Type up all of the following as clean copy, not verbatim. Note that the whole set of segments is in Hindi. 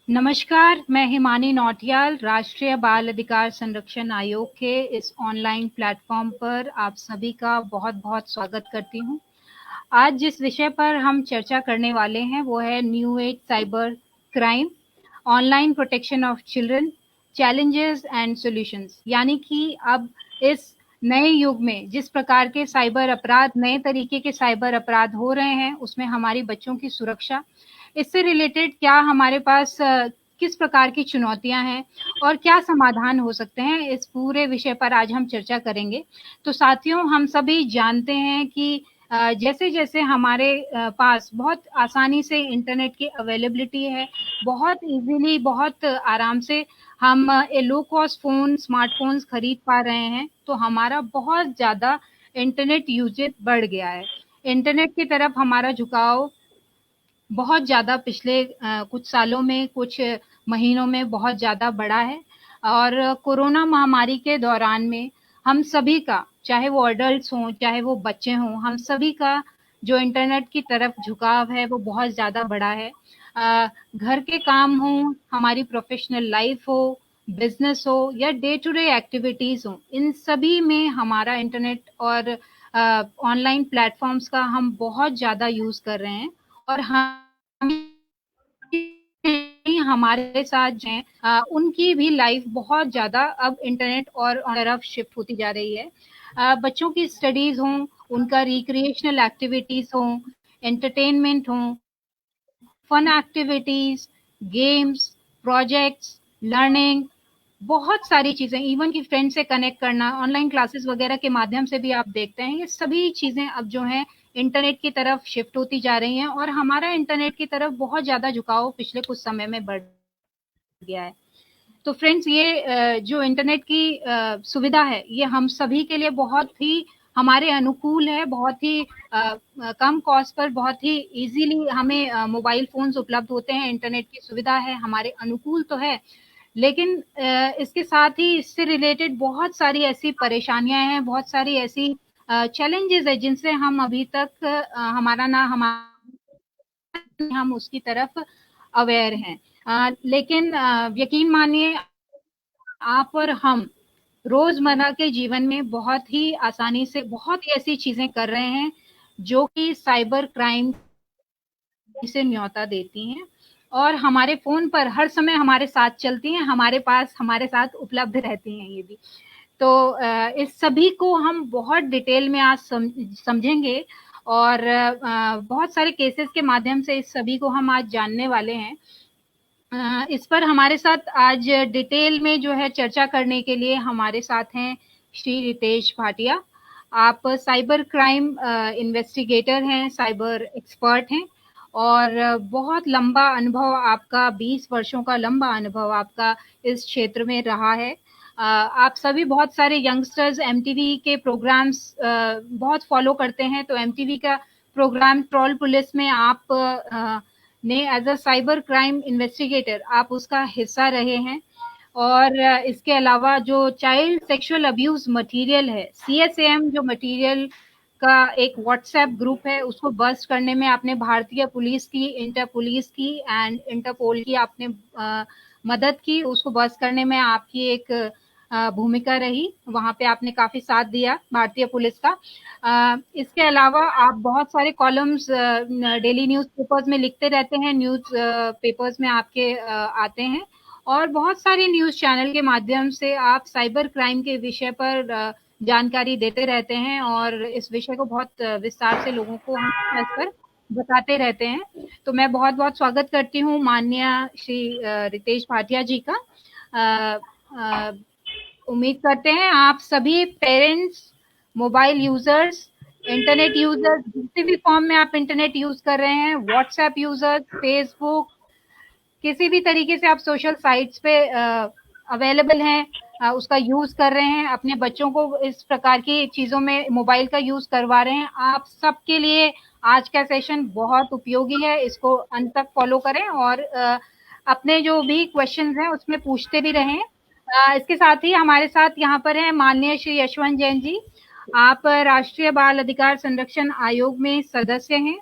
नमस्कार, मैं हिमानी नौटियाल राष्ट्रीय बाल अधिकार संरक्षण आयोग के इस ऑनलाइन प्लेटफॉर्म पर आप सभी का बहुत-बहुत स्वागत करती हूँ। आज जिस विषय पर हम चर्चा करने वाले हैं वो है new age cyber crime, online protection of children, challenges and solutions. यानी कि अब इस नए युग में जिस प्रकार के साइबर अपराध, नए तरीके के साइबर अपराध हो रहे हैं, उसमें हमारी बच्चों की सुरक्षा, इससे रिलेटेड क्या हमारे पास किस प्रकार की चुनौतियां हैं और क्या समाधान हो सकते हैं, इस पूरे विषय पर आज हम चर्चा करेंगे। तो साथियों, हम सभी जानते हैं कि जैसे जैसे हमारे पास बहुत आसानी से इंटरनेट की अवेलेबिलिटी है, बहुत इजीली, बहुत आराम से हम लो कॉस्ट फ़ोन, स्मार्टफ़ोन्स खरीद पा रहे हैं, तो हमारा बहुत ज़्यादा इंटरनेट यूसेज बढ़ गया है। इंटरनेट की तरफ हमारा झुकाव बहुत ज़्यादा पिछले कुछ सालों में, कुछ महीनों में बहुत ज़्यादा बढ़ा है। और कोरोना महामारी के दौरान में हम सभी का, चाहे वो एडल्ट्स हों, चाहे वो बच्चे हों, हम सभी का जो इंटरनेट की तरफ झुकाव है वो बहुत ज़्यादा बढ़ा है। घर के काम हों, हमारी प्रोफेशनल लाइफ हो, बिजनेस हो या डे टू डे एक्टिविटीज़ हों, इन सभी में हमारा इंटरनेट और ऑनलाइन प्लेटफॉर्म्स का हम बहुत ज़्यादा यूज़ कर रहे हैं। और हमारे साथ जो हैं उनकी भी लाइफ बहुत ज़्यादा अब इंटरनेट और तरफ शिफ्ट होती जा रही है। बच्चों की स्टडीज़ हों, उनका रिक्रिएशनल एक्टिविटीज़ हों, एंटरटेनमेंट हों, fun activities, games, projects, learning, बहुत सारी चीज़ें, इवन कि फ्रेंड से कनेक्ट करना, ऑनलाइन क्लासेस वगैरह के माध्यम से भी आप देखते हैं, ये सभी चीज़ें अब जो हैं इंटरनेट की तरफ शिफ्ट होती जा रही हैं और हमारा इंटरनेट की तरफ बहुत ज़्यादा झुकाव पिछले कुछ समय में बढ़ गया है। तो फ्रेंड्स, ये जो इंटरनेट की सुविधा है, ये हम सभी के लिए बहुत ही हमारे अनुकूल है, बहुत ही कम कॉस्ट पर बहुत ही इजीली हमें मोबाइल फ़ोन्स उपलब्ध होते हैं, इंटरनेट की सुविधा है, हमारे अनुकूल तो है। लेकिन इसके साथ ही इससे रिलेटेड बहुत सारी ऐसी परेशानियाँ हैं, बहुत सारी ऐसी चैलेंजेस हैं जिनसे हम अभी तक हमारा ना हमारा हम उसकी तरफ अवेयर हैं। लेकिन यकीन मानिए, आप और हम रोजमर्रा के जीवन में बहुत ही आसानी से बहुत ही ऐसी चीजें कर रहे हैं जो कि साइबर क्राइम से न्योता देती हैं और हमारे फोन पर हर समय हमारे साथ चलती हैं, हमारे पास हमारे साथ उपलब्ध रहती हैं ये भी। तो इस सभी को हम बहुत डिटेल में आज समझेंगे और बहुत सारे केसेस के माध्यम से इस सभी को हम आज जानने वाले हैं। इस पर हमारे साथ आज डिटेल में जो है चर्चा करने के लिए हमारे साथ हैं श्री रितेश भाटिया। आप साइबर क्राइम इन्वेस्टिगेटर हैं, साइबर एक्सपर्ट हैं और बहुत लंबा अनुभव आपका, 20 वर्षों का लंबा अनुभव आपका इस क्षेत्र में रहा है। आप सभी बहुत सारे यंगस्टर्स एमटीवी के प्रोग्राम्स बहुत फॉलो करते हैं, तो एमटीवी का प्रोग्राम ट्रोल पुलिस में आप ने as a cyber crime investigator आप उसका हिस्सा रहे हैं। और इसके अलावा जो चाइल्ड सेक्सुअल अब्यूज मटेरियल है, सीएसएम जो मटेरियल का एक व्हाट्सएप ग्रुप है, उसको बस्ट करने में आपने भारतीय पुलिस की, इंटर पुलिस की एंड इंटरपोल की आपने मदद की, उसको बस्ट करने में आपकी एक भूमिका रही, वहां पे आपने काफी साथ दिया भारतीय पुलिस का। इसके अलावा आप बहुत सारे कॉलम्स डेली न्यूज पेपर्स में लिखते रहते हैं, न्यूज पेपर्स में आपके आते हैं और बहुत सारे न्यूज चैनल के माध्यम से आप साइबर क्राइम के विषय पर जानकारी देते रहते हैं और इस विषय को बहुत विस्तार से लोगों को हम खास कर बताते रहते हैं। तो मैं बहुत बहुत स्वागत करती हूँ माननीय श्री रितेश भाटिया जी का। उम्मीद करते हैं आप सभी parents, mobile users, internet users, किसी भी फॉर्म में आप इंटरनेट यूज कर रहे हैं, व्हाट्सएप यूजर्स, फेसबुक, किसी भी तरीके से आप सोशल साइट्स पे अवेलेबल हैं, उसका यूज कर रहे हैं, अपने बच्चों को इस प्रकार की चीजों में मोबाइल का यूज करवा रहे हैं, आप सबके लिए आज का सेशन बहुत उपयोगी है। इसको अंत तक फॉलो करें और अपने जो भी क्वेश्चंस हैं उसमें पूछते भी रहें। इसके साथ ही हमारे साथ यहाँ पर हैं माननीय श्री यशवंत जैन जी। आप राष्ट्रीय बाल अधिकार संरक्षण आयोग में सदस्य हैं।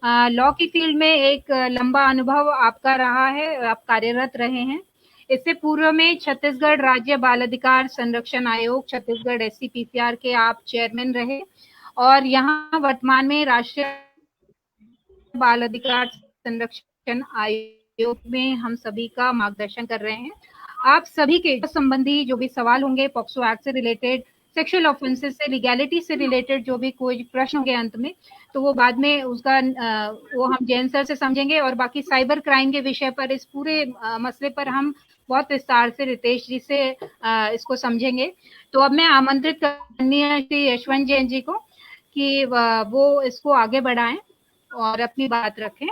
लॉ की फील्ड में एक लंबा अनुभव आपका रहा है, आप कार्यरत रहे हैं। इससे पूर्व में छत्तीसगढ़ राज्य बाल अधिकार संरक्षण आयोग छत्तीसगढ़ SCPCR के आप चेयरमैन रहे और यहाँ वर्तमान में राष्ट्रीय बाल अधिकार संरक्षण आयोग में हम सभी का मार्गदर्शन कर रहे हैं। आप सभी के संबंधी जो भी सवाल होंगे, पॉक्सो एक्ट से रिलेटेड, सेक्सुअल ऑफेंसेस से, लीगैलिटी से रिलेटेड जो भी कोई प्रश्न होंगे अंत में, तो वो बाद में उसका वो हम जैन सर से समझेंगे। और बाकी साइबर क्राइम के विषय पर, इस पूरे मसले पर हम बहुत विस्तार से रितेश जी से इसको समझेंगे। तो अब मैं आमंत्रित करनी है श्री यशवंत जैन जी को कि वो इसको आगे बढ़ाएं और अपनी बात रखें।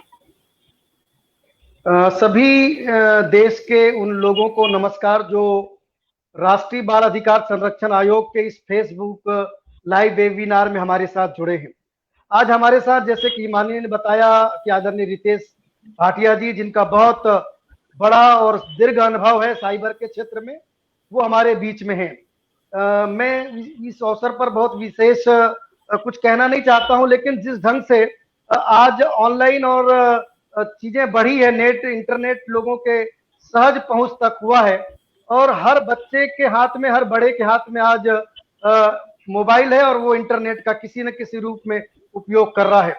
सभी देश के उन लोगों को नमस्कार जो राष्ट्रीय बाल अधिकार संरक्षण आयोग के इस फेसबुक लाइव वेबिनार में हमारे साथ जुड़े हैं। आज हमारे साथ, जैसे कि हिमानी ने बताया, कि आदरणीय रितेश भाटिया जी, जिनका बहुत बड़ा और दीर्घ अनुभव है साइबर के क्षेत्र में, वो हमारे बीच में हैं। मैं इस अवसर पर बहुत विशेष कुछ कहना नहीं चाहता हूं, लेकिन जिस ढंग से आज ऑनलाइन और चीजें बढ़ी है, नेट इंटरनेट लोगों के सहज पहुंच तक हुआ है और हर बच्चे के हाथ में, हर बड़े के हाथ में आज मोबाइल है और वो इंटरनेट का किसी न किसी रूप में उपयोग कर रहा है।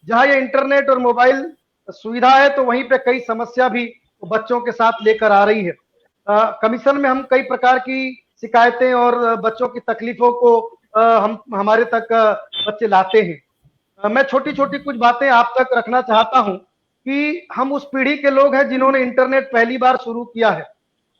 जहां ये इंटरनेट और मोबाइल सुविधा है तो वहीं पे कई समस्या भी बच्चों के साथ लेकर आ रही है। कमीशन में हम कई प्रकार की शिकायतें और बच्चों की तकलीफों को हम हमारे तक बच्चे लाते हैं। मैं छोटी छोटी कुछ बातें आप तक रखना चाहता हूं कि हम उस पीढ़ी के लोग हैं जिन्होंने इंटरनेट पहली बार शुरू किया है।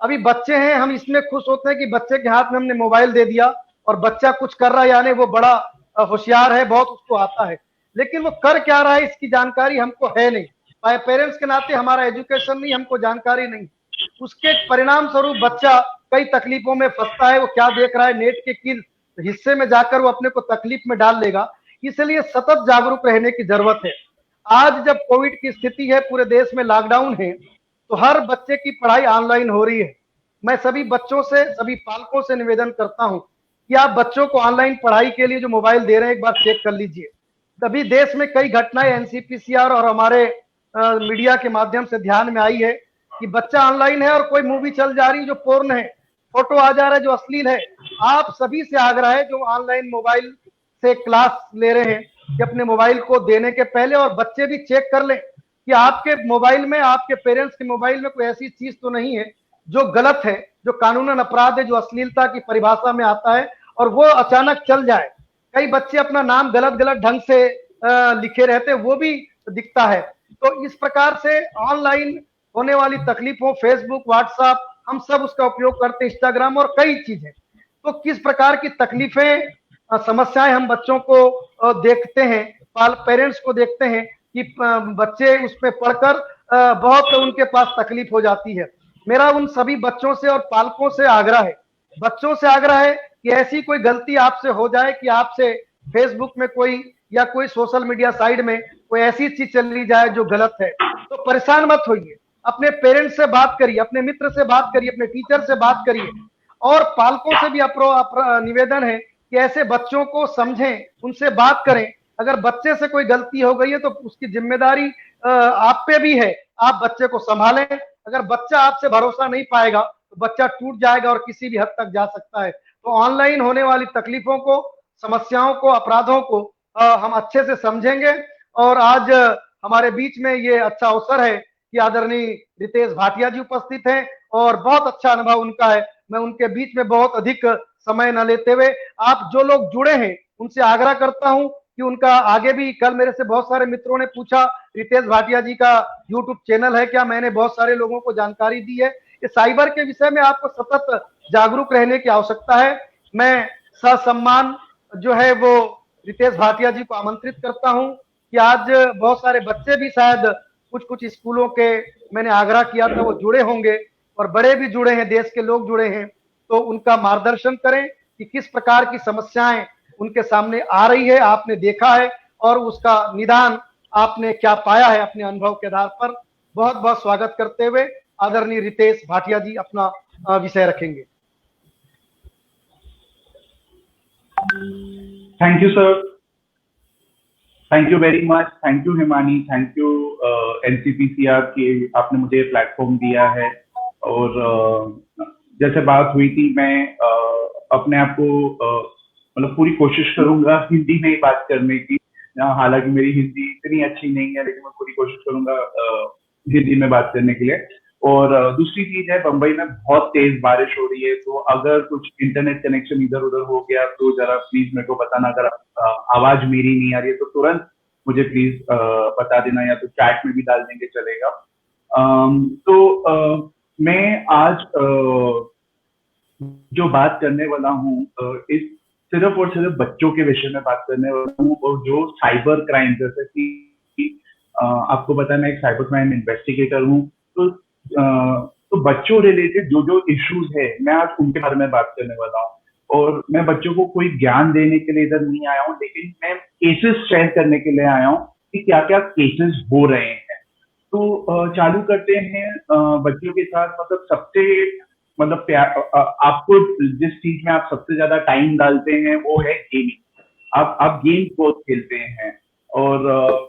अभी बच्चे हैं, हम इसमें खुश होते हैं कि बच्चे के हाथ में हमने मोबाइल दे दिया और बच्चा कुछ कर रहा है, यानी वो बड़ा होशियार है, बहुत उसको आता है, लेकिन वो कर क्या रहा है इसकी जानकारी हमको है नहीं। पेरेंट्स के नाते हमारा एजुकेशन नहीं, हमको जानकारी नहीं। उसके परिणाम स्वरूप बच्चा कई तकलीफों में फंसता है। वो क्या देख रहा है, नेट के किस हिस्से में जाकर वो अपने को तकलीफ में डाल लेगा। इसलिए सतत जागरूक रहने की जरूरत है। आज जब कोविड की स्थिति है, पूरे देश में लॉकडाउन है, तो हर बच्चे की पढ़ाई ऑनलाइन हो रही है। मैं सभी बच्चों से, सभी पालकों से निवेदन करता हूं कि आप बच्चों को ऑनलाइन पढ़ाई के लिए जो मोबाइल दे रहे हैं, एक बार चेक कर लीजिए। तभी देश में कई घटनाएं NCPCR और हमारे मीडिया के माध्यम से ध्यान में आई है कि बच्चा ऑनलाइन है और कोई मूवी चल जा रही है जो पोर्न है, फोटो आ जा रहा है जो अश्लील है। आप सभी से आग्रह है जो ऑनलाइन मोबाइल से क्लास ले रहे हैं कि अपने मोबाइल को देने के पहले और बच्चे भी चेक कर लें कि आपके मोबाइल में, आपके पेरेंट्स के मोबाइल में कोई ऐसी चीज तो नहीं है जो गलत है, जो कानूनन अपराध है, जो अश्लीलता की परिभाषा में आता है और वो अचानक चल जाए। कई बच्चे अपना नाम गलत गलत ढंग से लिखे रहते, वो भी दिखता है। तो इस प्रकार से ऑनलाइन होने वाली तकलीफों, फेसबुक, व्हाट्सएप, हम सब उसका उपयोग करते हैं, इंस्टाग्राम और कई चीजें। तो किस प्रकार की तकलीफें, समस्याएं हम बच्चों को देखते हैं, पेरेंट्स को देखते हैं कि बच्चे उसमें पढ़कर बहुत उनके पास तकलीफ हो जाती है। मेरा उन सभी बच्चों से और पालकों से आग्रह है, बच्चों से आग्रह है कि ऐसी कोई गलती आपसे हो जाए कि आपसे फेसबुक में कोई या कोई सोशल मीडिया साइट में कोई ऐसी चीज चली जाए जो गलत है, तो परेशान मत होइए। अपने पेरेंट्स से बात करिए, अपने मित्र से बात करिए, अपने टीचर से बात करिए और पालकों से भी निवेदन है कि ऐसे बच्चों को समझें, उनसे बात करें। अगर बच्चे से कोई गलती हो गई है तो उसकी जिम्मेदारी आप पे भी है, आप बच्चे को संभालें। अगर बच्चा आपसे भरोसा नहीं पाएगा तो बच्चा टूट जाएगा और किसी भी हद तक जा सकता है। तो ऑनलाइन होने वाली तकलीफों को, समस्याओं को, अपराधों को हम अच्छे से समझेंगे। और आज हमारे बीच में ये अच्छा अवसर है कि आदरणीय रितेश भाटिया जी उपस्थित हैं और बहुत अच्छा अनुभव उनका है। मैं उनके बीच में बहुत अधिक समय न लेते हुए, आप जो लोग जुड़े हैं उनसे आग्रह करता हूं कि उनका आगे भी, कल मेरे से बहुत सारे मित्रों ने पूछा रितेश भाटिया जी का यूट्यूब चैनल है क्या, मैंने बहुत सारे लोगों को जानकारी दी है। इस साइबर के विषय में आपको सतत जागरूक रहने की आवश्यकता है। मैं ससम्मान जो है वो रितेश भाटिया जी को आमंत्रित करता हूं कि आज बहुत सारे बच्चे भी शायद कुछ कुछ स्कूलों के, मैंने आग्रह किया था, वो जुड़े होंगे और बड़े भी जुड़े हैं, देश के लोग जुड़े हैं, तो उनका मार्गदर्शन करें कि किस प्रकार की समस्याएं उनके सामने आ रही है, आपने देखा है और उसका निदान आपने क्या पाया है अपने अनुभव के आधार पर। बहुत बहुत स्वागत करते हुए आदरणीय रितेश भाटिया जी अपना विषय रखेंगे। Thank you sir. Thank you very much, thank you Himani, thank you NCPCR की आपने मुझे प्लेटफॉर्म दिया है। और जैसे बात हुई थी, मैं अपने आप को मतलब पूरी कोशिश करूंगा हिंदी में ही बात करने की। हालांकि मेरी हिंदी इतनी अच्छी नहीं है, लेकिन मैं पूरी कोशिश करूंगा हिंदी में बात करने के लिए। और दूसरी चीज है, बंबई में बहुत तेज बारिश हो रही है, तो अगर कुछ इंटरनेट कनेक्शन इधर उधर हो गया तो जरा प्लीज मेरे को बताना। अगर आवाज मेरी नहीं आ रही है तो तुरंत मुझे प्लीज बता देना, या तो चैट में भी डाल देंगे चलेगा। मैं आज जो बात करने वाला हूँ इस सिर्फ और सिर्फ बच्चों के विषय में बात करने वाला हूँ, और जो साइबर क्राइम, जैसे कि आपको पता है मैं एक साइबर क्राइम इन्वेस्टिगेटर हूँ। तो बच्चों रिलेटेड जो जो इश्यूज है, मैं आज उनके बारे में बात करने वाला हूँ। और मैं बच्चों को कोई ज्ञान देने के लिए इधर नहीं आया हूँ, लेकिन मैं केसेस शेयर करने के लिए आया हूँ कि क्या क्या केसेस हो रहे हैं। तो चालू करते हैं बच्चों के साथ। मतलब सबसे मतलब प्यार आपको जिस चीज में आप सबसे ज्यादा टाइम डालते हैं वो है गेमिंग। आप गेम्स बहुत खेलते हैं, और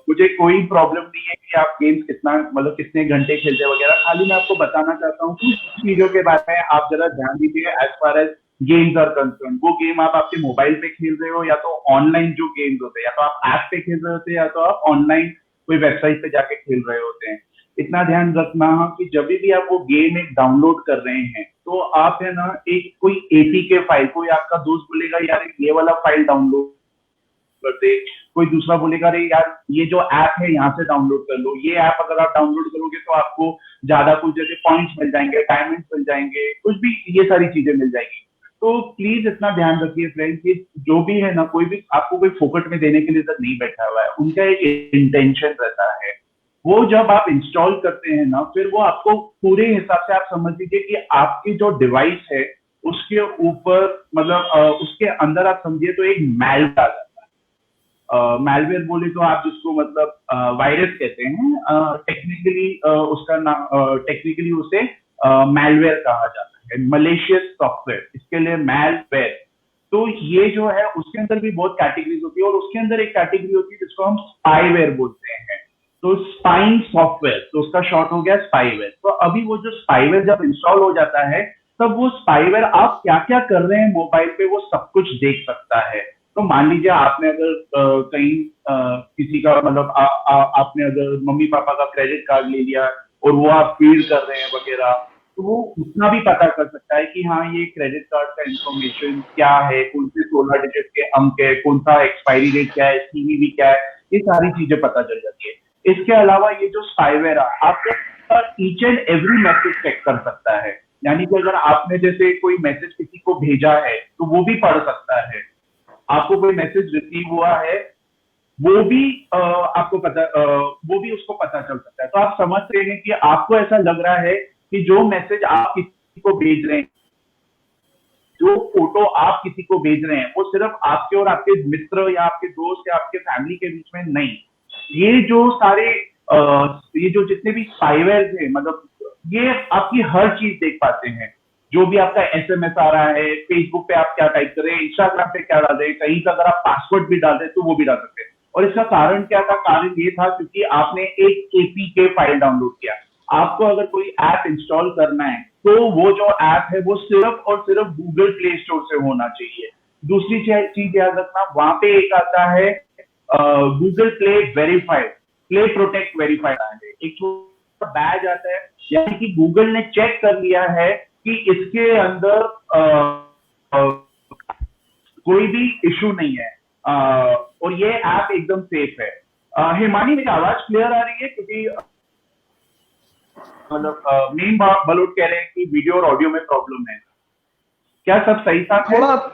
मुझे कोई प्रॉब्लम नहीं है कि आप गेम्स कितना मतलब कितने घंटे खेलते हैं वगैरह। खाली मैं आपको बताना चाहता हूँ कुछ चीजों के बारे में आप जरा ध्यान दीजिए। As far as games are concern, वो गेम आप आपके मोबाइल पे खेल रहे हो, या तो ऑनलाइन जो गेम्स होते हैं, या तो आप ऐप पे खेल रहे होते हैं, या तो आप ऑनलाइन कोई वेबसाइट पे जाके खेल रहे होते हैं। इतना ध्यान रखना कि जब भी आप वो गेम एक डाउनलोड कर रहे हैं, तो आप है ना एक कोई एपीके फाइल, कोई आपका दोस्त बोलेगा यार ये वाला फाइल डाउनलोड कर दे, कोई दूसरा बोलेगा अरे यार ये जो ऐप है यहाँ से डाउनलोड कर लो, ये ऐप अगर आप डाउनलोड करोगे तो आपको ज्यादा कुछ जैसे पॉइंट्स मिल जाएंगे, डायमंड्स मिल जाएंगे, कुछ भी ये सारी चीजें मिल जाएंगी। तो प्लीज इतना ध्यान रखिए फ्रेंड्स कि जो भी है ना, कोई भी आपको कोई फोकट में देने के लिए इधर नहीं बैठा हुआ है, उनका एक इंटेंशन रहता है। वो जब आप इंस्टॉल करते हैं ना, फिर वो आपको पूरे हिसाब से आप समझ लीजिए कि आपकी जो डिवाइस है उसके ऊपर मतलब उसके अंदर आप समझिए तो एक मैलवेयर आ जाता है। मैलवेयर बोले तो आप जिसको मतलब वायरस कहते हैं, टेक्निकली उसका नाम टेक्निकली उसे मैलवेयर कहा जाता है, मलेशियस सॉफ्टवेयर, इसके लिए मैलवेयर। तो ये जो है उसके अंदर भी बहुत कैटेगरीज होती है, और उसके अंदर एक कैटेगरी होती है जिसको हम स्पाईवेयर बोलते हैं। तो स्पाइंग सॉफ्टवेयर, तो उसका शॉर्ट हो गया स्पाईवेयर। तो अभी वो जो स्पाईवेयर जब इंस्टॉल हो जाता है, तब वो स्पाईवेयर आप क्या क्या कर रहे हैं मोबाइल पे वो सब कुछ देख सकता है। तो मान लीजिए आपने अगर कहीं किसी का मतलब आपने अगर मम्मी पापा का क्रेडिट कार्ड ले लिया और वो आप फीड कर रहे हैं वगैरह, तो वो उतना भी पता कर सकता है कि हाँ ये क्रेडिट कार्ड का इंफॉर्मेशन क्या है, कौन से 16 डिजिट के अंक है, कौन सा एक्सपायरी डेट क्या है, सीवीवी क्या है, ये सारी चीजें पता चल जाती है। इसके अलावा ये जो स्पाईवेयर है आपका each and every message check कर सकता है। यानी कि अगर आपने जैसे कोई मैसेज किसी को भेजा है तो वो भी पढ़ सकता है। आपको कोई मैसेज रिसीव हुआ है वो भी आपको पता वो भी उसको पता चल सकता है। तो आप समझ रहे हैं कि आपको ऐसा लग रहा है कि जो मैसेज आप किसी को भेज रहे हैं, जो फोटो आप किसी को भेज रहे हैं, वो सिर्फ आपके और आपके मित्र या आपके दोस्त या आपके फैमिली के बीच में नहीं। ये जो सारे ये जो जितने भी स्पाईवेयर थे, मतलब ये आपकी हर चीज देख पाते हैं। जो भी आपका एसएमएस आ रहा है, फेसबुक पे आप क्या टाइप कर रहे हैं, इंस्टाग्राम पे क्या डाल रहे हैं, कहीं का अगर आप पासवर्ड भी डाल रहे हैं तो वो भी डाल सकते हैं। और इसका कारण क्या था? कारण ये था क्योंकि आपने एक एपीके फाइल डाउनलोड किया। आपको अगर कोई ऐप इंस्टॉल करना है तो वो जो ऐप है वो सिर्फ और सिर्फ गूगल प्ले स्टोर से होना चाहिए। दूसरी चीज याद रखना, वहां पे एक आता है Google play verified, play protect verified है, एक छोटा बैज आता है, यानी कि गूगल ने चेक कर लिया है कि इसके अंदर कोई भी इशू नहीं है, और ये ऐप एकदम सेफ है। हिमानी मेरी आवाज क्लियर आ रही है? क्योंकि मतलब मेन बलोट कह रहे हैं कि वीडियो और ऑडियो में प्रॉब्लम है। क्या सब सही साथ है? थोड़ा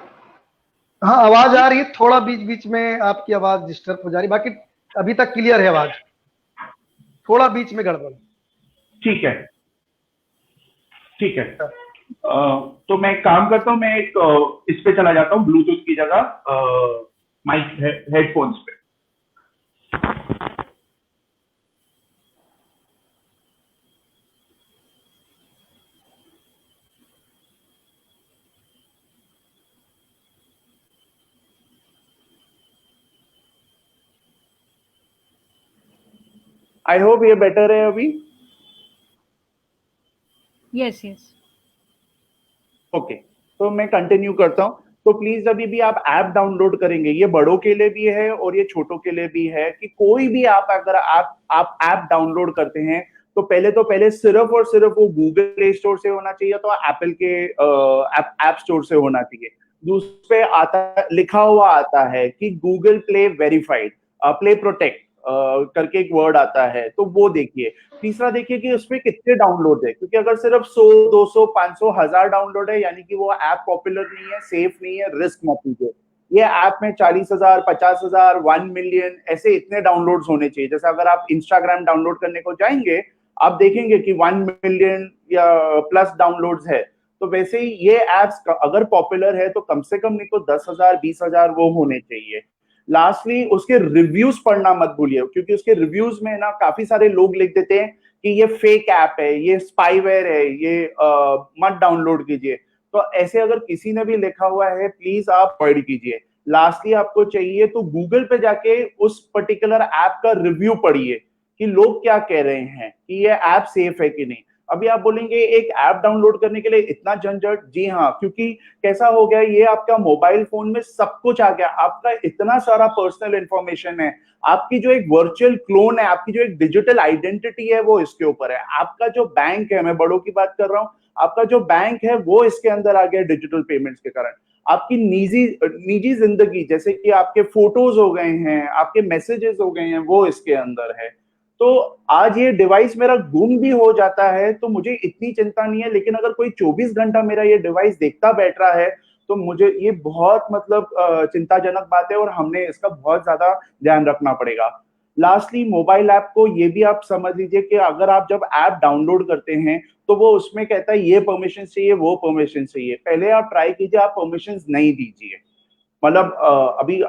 हाँ आवाज आ रही है, थोड़ा बीच बीच में आपकी आवाज डिस्टर्ब हो जा रही, बाकी अभी तक क्लियर है आवाज, थोड़ा बीच में गड़बड़। ठीक है, ठीक है। तो मैं एक काम करता हूँ, मैं एक इस पे चला जाता हूँ ब्लूटूथ की जगह माइक हेडफोन्स पे। आई होप ये बेटर है अभी। Yes yes. ओके, तो मैं कंटिन्यू करता हूँ। तो प्लीज अभी भी आप ऐप डाउनलोड करेंगे, ये बड़ों के लिए भी है और ये छोटों के लिए भी है, कि कोई भी आप अगर आप ऐप डाउनलोड करते हैं तो पहले सिर्फ और सिर्फ वो गूगल प्ले स्टोर से होना चाहिए, तो एप्पल के ऐप स्टोर से होना चाहिए। दूसरे आता लिखा हुआ आता है कि Google play verified, play protect करके एक वर्ड आता है, तो वो देखिए। तीसरा देखिए कि उसमें कितने डाउनलोड है, क्योंकि अगर सिर्फ 100, 200, 500, 1000 डाउनलोड है, यानी कि वो ऐप पॉपुलर नहीं है, सेफ नहीं है, रिस्क मत लीजिए। ये ऐप में 40,000, 50,000, 1 मिलियन ऐसे इतने डाउनलोड्स होने चाहिए। जैसे अगर आप इंस्टाग्राम डाउनलोड करने को जाएंगे, आप देखेंगे कि 1 मिलियन या प्लस डाउनलोड्स है। तो वैसे ही ये एप्स अगर पॉपुलर है तो कम से कम नहीं तो 10,000, 20,000 वो होने चाहिए। लास्टली उसके रिव्यूज पढ़ना मत भूलिए, क्योंकि उसके रिव्यूज में ना काफी सारे लोग लिख देते हैं कि ये फेक ऐप है, ये स्पाईवेयर है, ये मत डाउनलोड कीजिए। तो ऐसे अगर किसी ने भी लिखा हुआ है, प्लीज आप अवॉइड कीजिए। लास्टली आपको चाहिए तो गूगल पे जाके उस पर्टिकुलर ऐप का रिव्यू पढ़िए कि लोग क्या कह रहे हैं कि ये ऐप सेफ है कि नहीं। अभी आप बोलेंगे एक ऐप डाउनलोड करने के लिए इतना झंझट, जी हाँ, क्योंकि कैसा हो गया, ये आपका मोबाइल फोन में सब कुछ आ गया, आपका इतना सारा पर्सनल इंफॉर्मेशन है, आपकी जो एक वर्चुअल क्लोन है, आपकी जो एक डिजिटल आइडेंटिटी है वो इसके ऊपर है। आपका जो बैंक है, मैं बड़ों की बात कर रहा हूँ, आपका जो बैंक है वो इसके अंदर आ गया डिजिटल पेमेंट्स के कारण। आपकी निजी निजी जिंदगी, जैसे कि आपके फोटोज हो गए हैं, आपके मैसेजेस हो गए हैं, वो इसके अंदर है। तो आज ये डिवाइस मेरा गुम भी हो जाता है तो मुझे इतनी चिंता नहीं है, लेकिन अगर कोई 24 घंटा मेरा ये डिवाइस देखता बैठ रहा है तो मुझे ये बहुत मतलब चिंताजनक बात है, और हमने इसका बहुत ज्यादा ध्यान रखना पड़ेगा। लास्टली मोबाइल ऐप को ये भी आप समझ लीजिए कि अगर आप जब ऐप डाउनलोड करते हैं तो वो उसमें कहता है ये परमिशन चाहिए, वो परमिशन चाहिए, पहले आप ट्राई कीजिए आप परमिशन नहीं दीजिए। मतलब अभी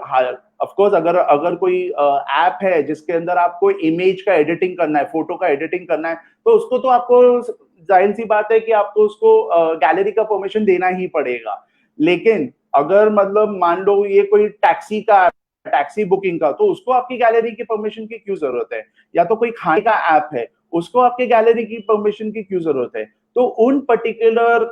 ऑफ कोर्स अगर अगर कोई ऐप है जिसके अंदर आपको इमेज का एडिटिंग करना है, फोटो का एडिटिंग करना है, तो उसको तो आपको जाहिर सी बात है कि आपको उसको गैलरी का परमिशन देना ही पड़ेगा। लेकिन अगर मतलब मान लो ये कोई टैक्सी बुकिंग का, तो उसको आपकी गैलरी की परमिशन की क्यों जरूरत है? या तो कोई खाने का ऐप है, उसको आपके गैलरी की परमिशन की क्यों जरूरत है? तो उन पर्टिकुलर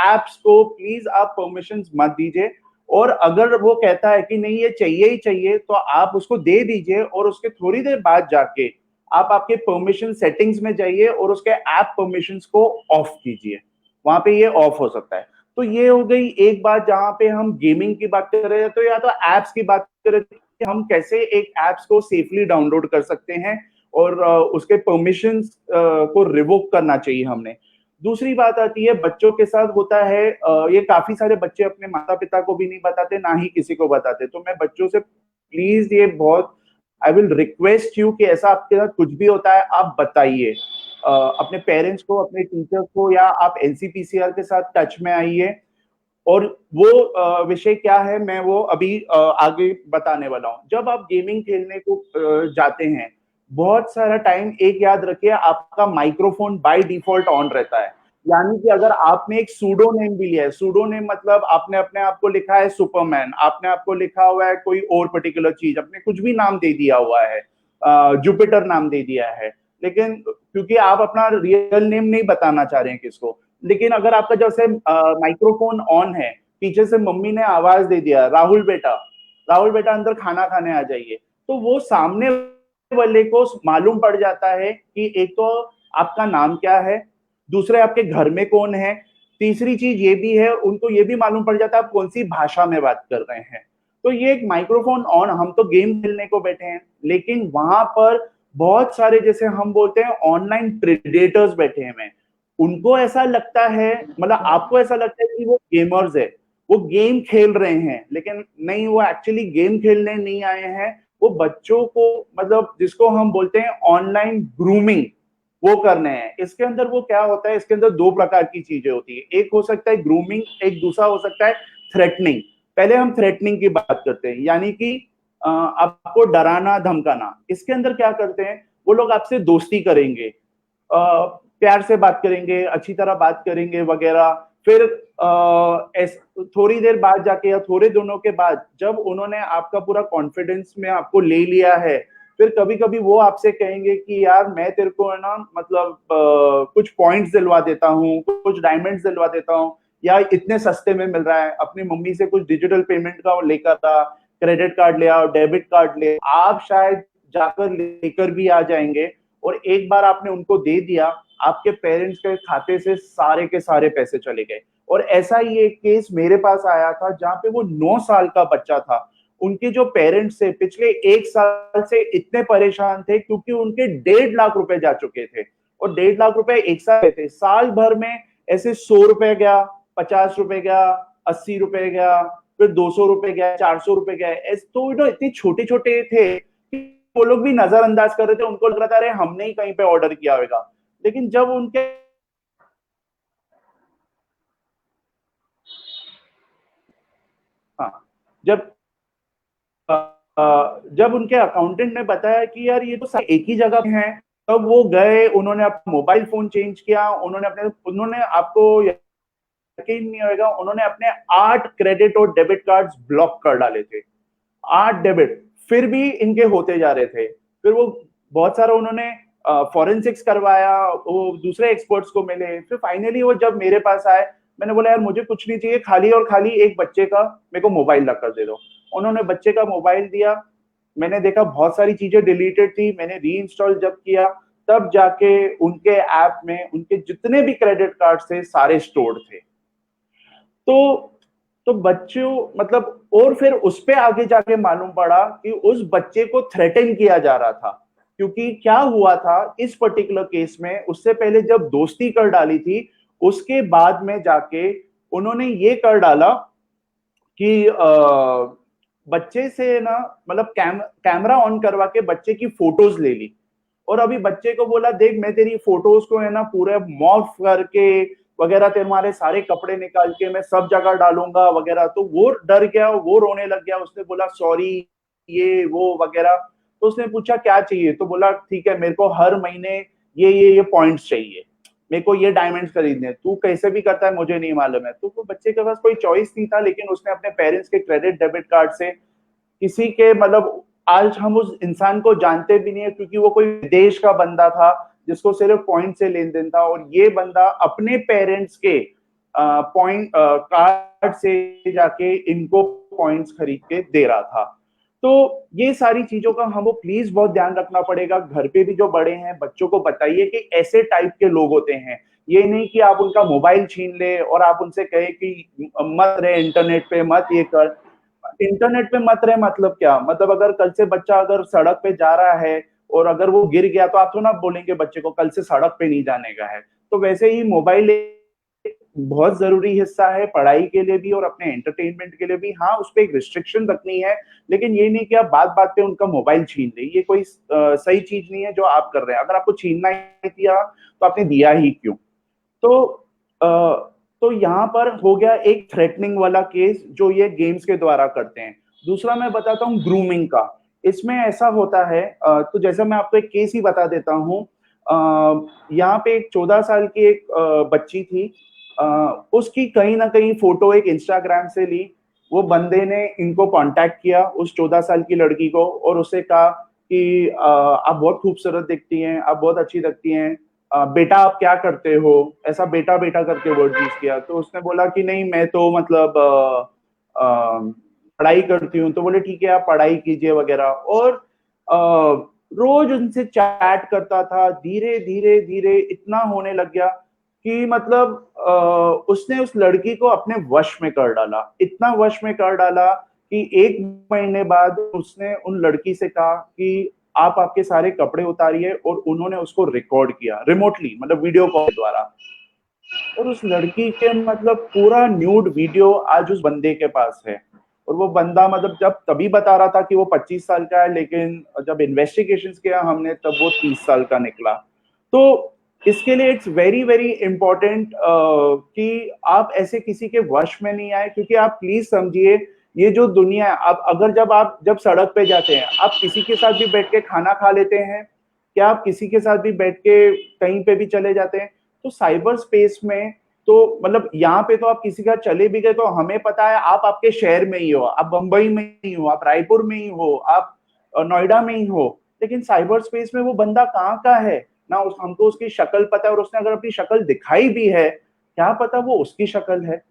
एप्स को प्लीज आप परमिशन मत दीजिए। और अगर वो कहता है कि नहीं ये चाहिए ही चाहिए, तो आप उसको दे दीजिए, और उसके थोड़ी देर बाद जाके आप आपके परमिशन सेटिंग्स में जाइए और उसके ऐप परमिशंस को ऑफ कीजिए, वहां पे ये ऑफ हो सकता है। तो ये हो गई एक बात जहां पे हम गेमिंग की बात कर रहे हैं, तो या तो एप्स की बात कर रहे थे कि हम कैसे एक एप्स को सेफली डाउनलोड कर सकते हैं और उसके परमिशंस को रिवोक करना चाहिए हमने। दूसरी बात आती है बच्चों के साथ होता है, ये काफी सारे बच्चे अपने माता पिता को भी नहीं बताते, ना ही किसी को बताते। तो मैं बच्चों से प्लीज ये बहुत आई विल रिक्वेस्ट यू कि ऐसा आपके साथ कुछ भी होता है आप बताइए अपने पेरेंट्स को, अपने टीचर्स को, या आप एनसीपीसीआर के साथ टच में आइए। और वो विषय क्या है मैं वो अभी आगे बताने वाला हूँ। जब आप गेमिंग खेलने को जाते हैं, बहुत सारा टाइम एक याद रखिए, आपका माइक्रोफोन बाय डिफॉल्ट ऑन रहता है। यानी कि अगर आपने एक सूडो नेम भी लिया है, सूडो नेम मतलब आपने अपने आप को लिखा है सुपरमैन, आपने आपको लिखा हुआ है कोई और पर्टिकुलर चीज, आपने कुछ भी नाम दे दिया हुआ है, जुपिटर नाम दे दिया है, लेकिन क्योंकि आप अपना रियल नेम नहीं बताना चाह रहे हैं किसको, लेकिन अगर आपका जैसे माइक्रोफोन ऑन है, पीछे से मम्मी ने आवाज दे दिया राहुल बेटा, राहुल बेटा अंदर खाना खाने आ जाइए, तो वो सामने वाले को मालूम पड़ जाता है कि एक तो आपका नाम क्या है, दूसरे आपके घर में कौन है, तीसरी चीज ये भी है उनको ये भी मालूम पड़ जाता है आप कौन सी भाषा में बात कर रहे हैं। तो ये एक माइक्रोफोन ऑन, हम तो गेम खेलने को बैठे हैं, लेकिन वहां पर बहुत सारे जैसे हम बोलते हैं ऑनलाइन प्रेडेटर्स बैठे हैं, उनको ऐसा लगता है, मतलब आपको ऐसा लगता है कि वो गेमर्स है, वो गेम खेल रहे हैं, लेकिन नहीं, वो एक्चुअली गेम खेलने नहीं आए हैं, वो बच्चों को मतलब जिसको हम बोलते हैं ऑनलाइन ग्रूमिंग वो करने हैं। इसके अंदर वो क्या होता है, इसके अंदर दो प्रकार की चीजें होती है, एक हो सकता है ग्रूमिंग, एक दूसरा हो सकता है थ्रेटनिंग। पहले हम थ्रेटनिंग की बात करते हैं, यानी कि आपको डराना धमकाना। इसके अंदर क्या करते हैं वो लोग, आपसे दोस्ती करेंगे, प्यार से बात करेंगे, अच्छी तरह बात करेंगे वगैरह, फिर थोड़ी देर बाद जाके या थोड़े दिनों के बाद जब उन्होंने आपका पूरा कॉन्फिडेंस में आपको ले लिया है, फिर कभी कभी वो आपसे कहेंगे कि यार मैं तेरे को है ना मतलब कुछ पॉइंट्स दिलवा देता हूँ, कुछ डायमंड्स दिलवा देता हूँ, या इतने सस्ते में मिल रहा है, अपनी मम्मी से कुछ डिजिटल पेमेंट का लेकर आ, क्रेडिट कार्ड ले आओ, डेबिट कार्ड ले, आप शायद जाकर लेकर भी आ जाएंगे, और एक बार आपने उनको दे दिया, आपके पेरेंट्स के खाते से सारे के सारे पैसे चले गए। और ऐसा ही एक केस मेरे पास आया था जहां पे वो 9 साल का बच्चा था, उनके जो पेरेंट्स थे पिछले 1 साल से इतने परेशान थे क्योंकि उनके 1.5 लाख रुपए जा चुके थे, और 1.5 लाख रुपए एक साल थे, साल भर में ऐसे 100 रुपए गया, 50 रुपए गया, 80 रुपए गया, फिर 200 रुपए गया, 400 रुपए गया, तो इतने छोटे छोटे थे कि वो लोग भी नजरअंदाज कर रहे थे, उनको लग रहा था अरे हमने ही कहीं पे ऑर्डर किया होगा। लेकिन जब उनके हाँ जब जब उनके अकाउंटेंट ने बताया कि यार ये तो एक ही जगह है, तब वो गए, उन्होंने अपना मोबाइल फोन चेंज किया, उन्होंने आपको यकीन नहीं होगा, उन्होंने अपने 8 क्रेडिट और डेबिट कार्ड्स ब्लॉक कर डाले थे, 8 डेबिट, फिर भी इनके होते जा रहे थे। फिर वो बहुत सारा उन्होंने फॉरेंसिक्स करवाया, वो दूसरे एक्सपर्ट्स को मिले, फिर फाइनली वो जब मेरे पास आए, मैंने बोला यार मुझे कुछ नहीं चाहिए, खाली और खाली एक बच्चे का मेरे को मोबाइल ला कर दे दो। उन्होंने बच्चे का मोबाइल दिया, मैंने देखा बहुत सारी चीजें डिलीटेड थी, मैंने री इंस्टॉल जब किया, तब जाके उनके ऐप में उनके जितने भी क्रेडिट कार्ड थे सारे स्टोर्ड थे। तो बच्चों मतलब, और फिर उस पे आगे जाके मालूम पड़ा कि उस बच्चे को थ्रेटन किया जा रहा था, क्योंकि क्या हुआ था इस पर्टिकुलर केस में, उससे पहले जब दोस्ती कर डाली थी, उसके बाद में जाके उन्होंने ये कर डाला कि बच्चे से ना मतलब कैमरा ऑन करवा के बच्चे की फोटोज ले ली, और अभी बच्चे को बोला देख मैं तेरी फोटोज को है ना पूरे मॉर्फ करके वगैरह, तुम्हारे सारे कपड़े निकाल के मैं सब जगह डालूंगा वगैरह। तो वो डर गया, वो रोने लग गया, उसने बोला सॉरी ये वो वगैरह। तो उसने पूछा क्या चाहिए, तो बोला ठीक है मेरे को हर महीने ये पॉइंट्स चाहिए, मेरे को ये डायमंड्स खरीदने, तू कैसे भी करता है मुझे नहीं मालूम है। तो वो बच्चे के पास कोई चॉइस नहीं था, लेकिन उसने अपने पेरेंट्स के क्रेडिट डेबिट कार्ड से किसी के मतलब, आज हम उस इंसान को जानते भी नहीं है क्योंकि वो कोई देश का बंदा था जिसको सिर्फ पॉइंट से लेन देन था, और ये बंदा अपने पेरेंट्स के पॉइंट कार्ड से जाके इनको पॉइंट्स खरीद के दे रहा था। तो ये सारी चीजों का हमको प्लीज बहुत ध्यान रखना पड़ेगा। घर पे भी जो बड़े हैं बच्चों को बताइए कि ऐसे टाइप के लोग होते हैं, ये नहीं कि आप उनका मोबाइल छीन ले और आप उनसे कहे कि मत रहे इंटरनेट पे, मत ये कर। इंटरनेट पे मत रहे मतलब क्या, मतलब अगर कल से बच्चा अगर सड़क पे जा रहा है और अगर वो गिर गया तो आप तो ना बोलेंगे बच्चे को कल से सड़क पे नहीं जाने का है। तो वैसे ही मोबाइल बहुत जरूरी हिस्सा है पढ़ाई के लिए भी और अपने एंटरटेनमेंट के लिए भी। हाँ उस पर एक रिस्ट्रिक्शन रखनी है, लेकिन ये नहीं कि आप बात बात पे उनका मोबाइल छीन ले, ये कोई सही चीज नहीं है जो आप कर रहे हैं। अगर आपको छीनना ही दिया तो आपने दिया ही क्यों। तो यहाँ पर हो गया एक थ्रेटनिंग वाला केस जो ये गेम्स के द्वारा करते हैं। दूसरा मैं बताता हूँ ग्रूमिंग का। इसमें ऐसा होता है, तो जैसा मैं आपको एक केस ही बता देता हूँ। यहाँ पे एक 14 साल की एक बच्ची थी, उसकी कहीं ना कहीं फोटो एक इंस्टाग्राम से ली। वो बंदे ने इनको कांटेक्ट किया उस 14 साल की लड़की को और उससे कहा कि आप बहुत खूबसूरत दिखती हैं, आप बहुत अच्छी लगती हैं, बेटा आप क्या करते हो, ऐसा बेटा बेटा करके वर्ड यूज किया। तो उसने बोला कि नहीं मैं तो मतलब पढ़ाई करती हूँ। तो बोले ठीक है आप पढ़ाई कीजिए वगैरह, और रोज उनसे चैट करता था। धीरे धीरे धीरे इतना होने लग गया कि मतलब उसने उस लड़की को अपने वश में कर डाला, इतना वश में कर डाला कि 1 महीने बाद उसने उन लड़की से कहा कि आप आपके सारे कपड़े उतारिए, और उन्होंने उसको रिकॉर्ड किया रिमोटली, मतलब वीडियो कॉल द्वारा। और उस लड़की के मतलब पूरा न्यूड वीडियो आज उस बंदे के पास है। और वो बंदा मतलब जब तभी बता रहा था कि वो 25 साल का है, लेकिन जब इन्वेस्टिगेशन किया हमने तब वो 30 साल का निकला। तो इसके लिए इट्स वेरी वेरी इंपॉर्टेंट कि आप ऐसे किसी के वश में नहीं आए, क्योंकि आप प्लीज समझिए ये जो दुनिया है, आप जब सड़क पे जाते हैं आप किसी के साथ भी बैठ के खाना खा लेते हैं क्या, आप किसी के साथ भी बैठ के कहीं पे भी चले जाते हैं। तो साइबर स्पेस में तो मतलब यहाँ पे तो आप किसी का चले भी गए तो हमें पता है आप आपके शहर में ही हो, आप बंबई में ही हो, आप रायपुर में ही हो, आप नोएडा में ही हो, लेकिन साइबर स्पेस में वो बंदा कहाँ का है ना, हमको उसकी शक्ल पता है, और उसने अगर अपनी शक्ल दिखाई भी है, क्या पता वो उसकी शक्ल है,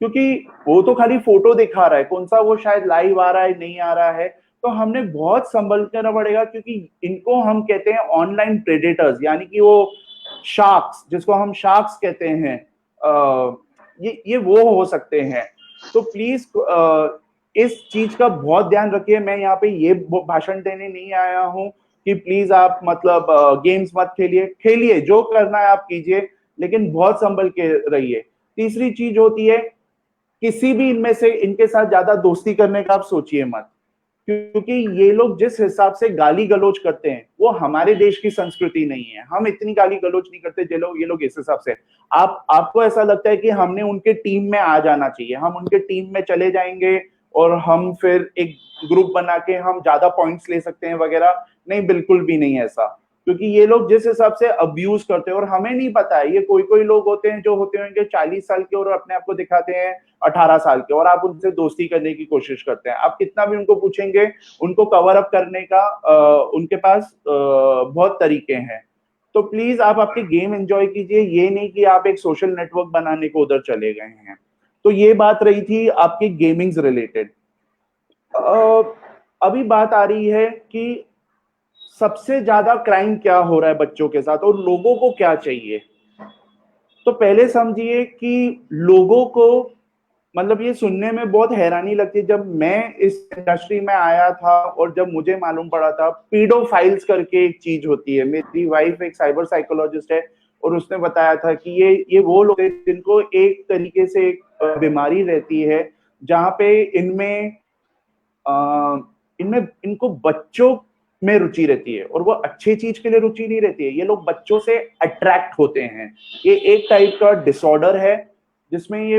क्योंकि वो तो खाली फोटो दिखा रहा है, कौन सा वो शायद लाइव आ रहा है नहीं आ रहा है। तो हमने बहुत संभल करना पड़ेगा, क्योंकि इनको हम कहते हैं ऑनलाइन प्रेडेटर्स, यानी कि वो शार्क्स, जिसको हम शार्क्स कहते हैं, ये वो हो सकते हैं। तो प्लीज इस चीज का बहुत ध्यान रखिए। मैं यहाँ पे ये भाषण देने नहीं आया हूँ कि प्लीज आप मतलब गेम्स मत खेलिए, खेलिए जो करना है आप कीजिए, लेकिन बहुत संभल के रहिए। तीसरी चीज होती है, किसी भी इनमें से इनके साथ ज्यादा दोस्ती करने का आप सोचिए मत, क्योंकि ये लोग जिस हिसाब से गाली गलौज करते हैं वो हमारे देश की संस्कृति नहीं है। हम इतनी गाली गलौज नहीं करते ये लोग इस हिसाब से। आपको ऐसा लगता है कि हमने उनके टीम में आ जाना चाहिए, हम उनके टीम में चले जाएंगे और हम फिर एक ग्रुप बना के हम ज्यादा पॉइंट्स ले सकते हैं वगैरह। नहीं, बिल्कुल भी नहीं ऐसा, क्योंकि ये लोग जिस हिसाब से अब्यूज करते हैं, और हमें नहीं पता है, ये कोई लोग होते हैं जो होते होंगे 40 साल के और अपने आप को दिखाते हैं 18 साल के, और आप उनसे दोस्ती करने की कोशिश करते हैं। आप कितना भी उनको पूछेंगे, उनको कवर अप करने का उनके पास बहुत तरीके हैं। तो प्लीज आप आपके गेम एंजॉय कीजिए, ये नहीं कि आप एक सोशल नेटवर्क बनाने को उधर चले गए हैं। तो ये बात रही थी आपकी गेमिंग रिलेटेड। अभी बात आ रही है कि सबसे ज्यादा क्राइम क्या हो रहा है बच्चों के साथ और लोगों को क्या चाहिए। तो पहले समझिए कि लोगों को, मतलब ये सुनने में बहुत हैरानी लगती है, जब मैं इस इंडस्ट्री में आया था और जब मुझे मालूम पड़ा था, पीडोफाइल्स करके एक चीज होती है। मेरी वाइफ एक साइबर साइकोलॉजिस्ट है और उसने बताया था कि ये वो लोग हैं जिनको एक तरीके से एक बीमारी रहती है, जहाँ पे इनको बच्चों में रुचि रहती है, और वो अच्छी चीज के लिए रुचि नहीं रहती है। ये लोग बच्चों से अट्रैक्ट होते हैं। ये एक टाइप का डिसऑर्डर है जिसमें ये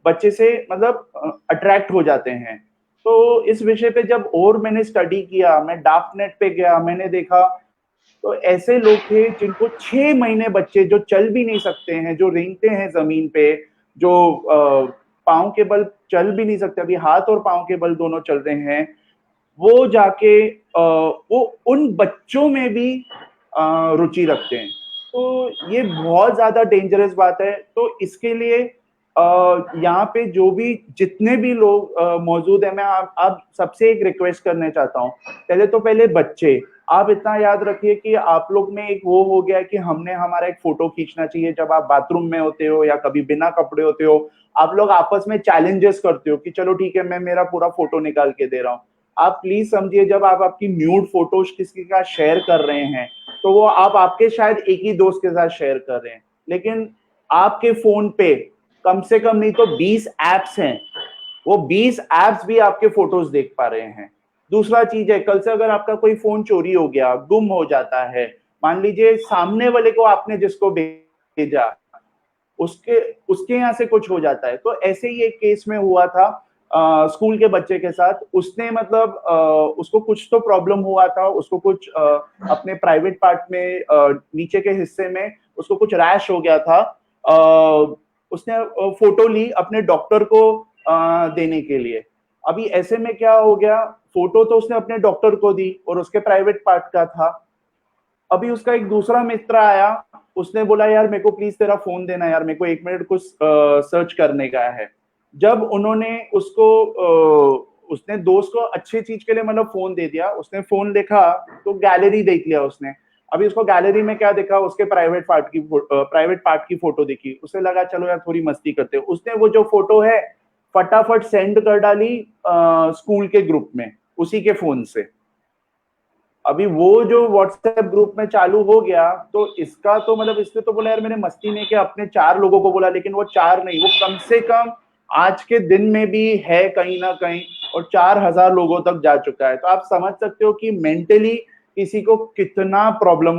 बच्चे से मतलब अट्रैक्ट हो जाते हैं। तो इस विषय पे जब और मैंने स्टडी किया, मैं डार्क नेट पे गया, मैंने देखा तो ऐसे लोग थे जिनको 6 महीने बच्चे जो चल भी नहीं सकते हैं, जो रेंगते हैं जमीन पे, जो पांव के बल चल भी नहीं सकते, अभी हाथ और पांव के बल दोनों चल रहे हैं, वो जाके वो उन बच्चों में भी रुचि रखते हैं। तो ये बहुत ज्यादा डेंजरस बात है। तो इसके लिए यहाँ पे जो भी जितने भी लोग मौजूद है, मैं आप सबसे एक रिक्वेस्ट करना चाहता हूँ। पहले बच्चे, आप इतना याद रखिए कि आप लोग में एक वो हो गया कि हमने हमारा एक फोटो खींचना चाहिए जब आप बाथरूम में होते हो या कभी बिना कपड़े होते हो। आप लोग आपस में चैलेंजेस करते हो कि चलो ठीक है, मैं मेरा पूरा फोटो निकाल के दे रहा हूँ। आप प्लीज समझिए, जब आप आपकी न्यूड फोटोज किसी का शेयर कर रहे हैं तो वो आप आपके शायद एक ही दोस्त के साथ शेयर कर रहे हैं, लेकिन आपके फोन पे कम से कम नहीं तो 20 एप्स हैं, वो 20 एप्स भी आपके फोटोज देख पा रहे हैं। दूसरा चीज है, कल से अगर आपका कोई फोन चोरी हो गया, गुम हो जाता है, मान लीजिए सामने वाले को आपने जिसको भेजा उसके यहाँ से कुछ हो जाता है। तो ऐसे ही एक केस में हुआ था स्कूल के बच्चे के साथ। उसने मतलब उसको कुछ तो प्रॉब्लम हुआ था, उसको कुछ अपने प्राइवेट पार्ट में नीचे के हिस्से में उसको कुछ रैश हो गया था। उसने फोटो ली अपने डॉक्टर को देने के लिए। अभी ऐसे में क्या हो गया, फोटो तो उसने अपने डॉक्टर को दी और उसके प्राइवेट पार्ट का था। अभी उसका एक दूसरा मित्र आया, उसने बोला यार मेरे को प्लीज तेरा फोन देना यार, मेरे को 1 मिनट कुछ सर्च करने का है। जब उन्होंने उसने दोस्त को अच्छी चीज के लिए मतलब फोन दे दिया, उसने फोन देखा तो गैलरी देख लिया उसने। अभी उसको गैलरी में क्या देखा, उसके प्राइवेट पार्ट की फोटो दिखी। उसे लगा चलो यार थोड़ी मस्ती करते हो, उसने वो जो फोटो है फटाफट सेंड कर डाली स्कूल के ग्रुप में उसी के फोन से। अभी वो जो व्हाट्सएप ग्रुप में चालू हो गया, तो इसका तो मतलब इसने तो बोला यार मैंने मस्ती में क्या अपने 4 लोगों को बोला, लेकिन वो 4 नहीं, वो कम से कम आज के दिन में भी है कहीं ना कहीं, और 4000 लोगों तक जा चुका है। तो आप समझ सकते हो कि मेंटली किसी को कितना प्रॉब्लम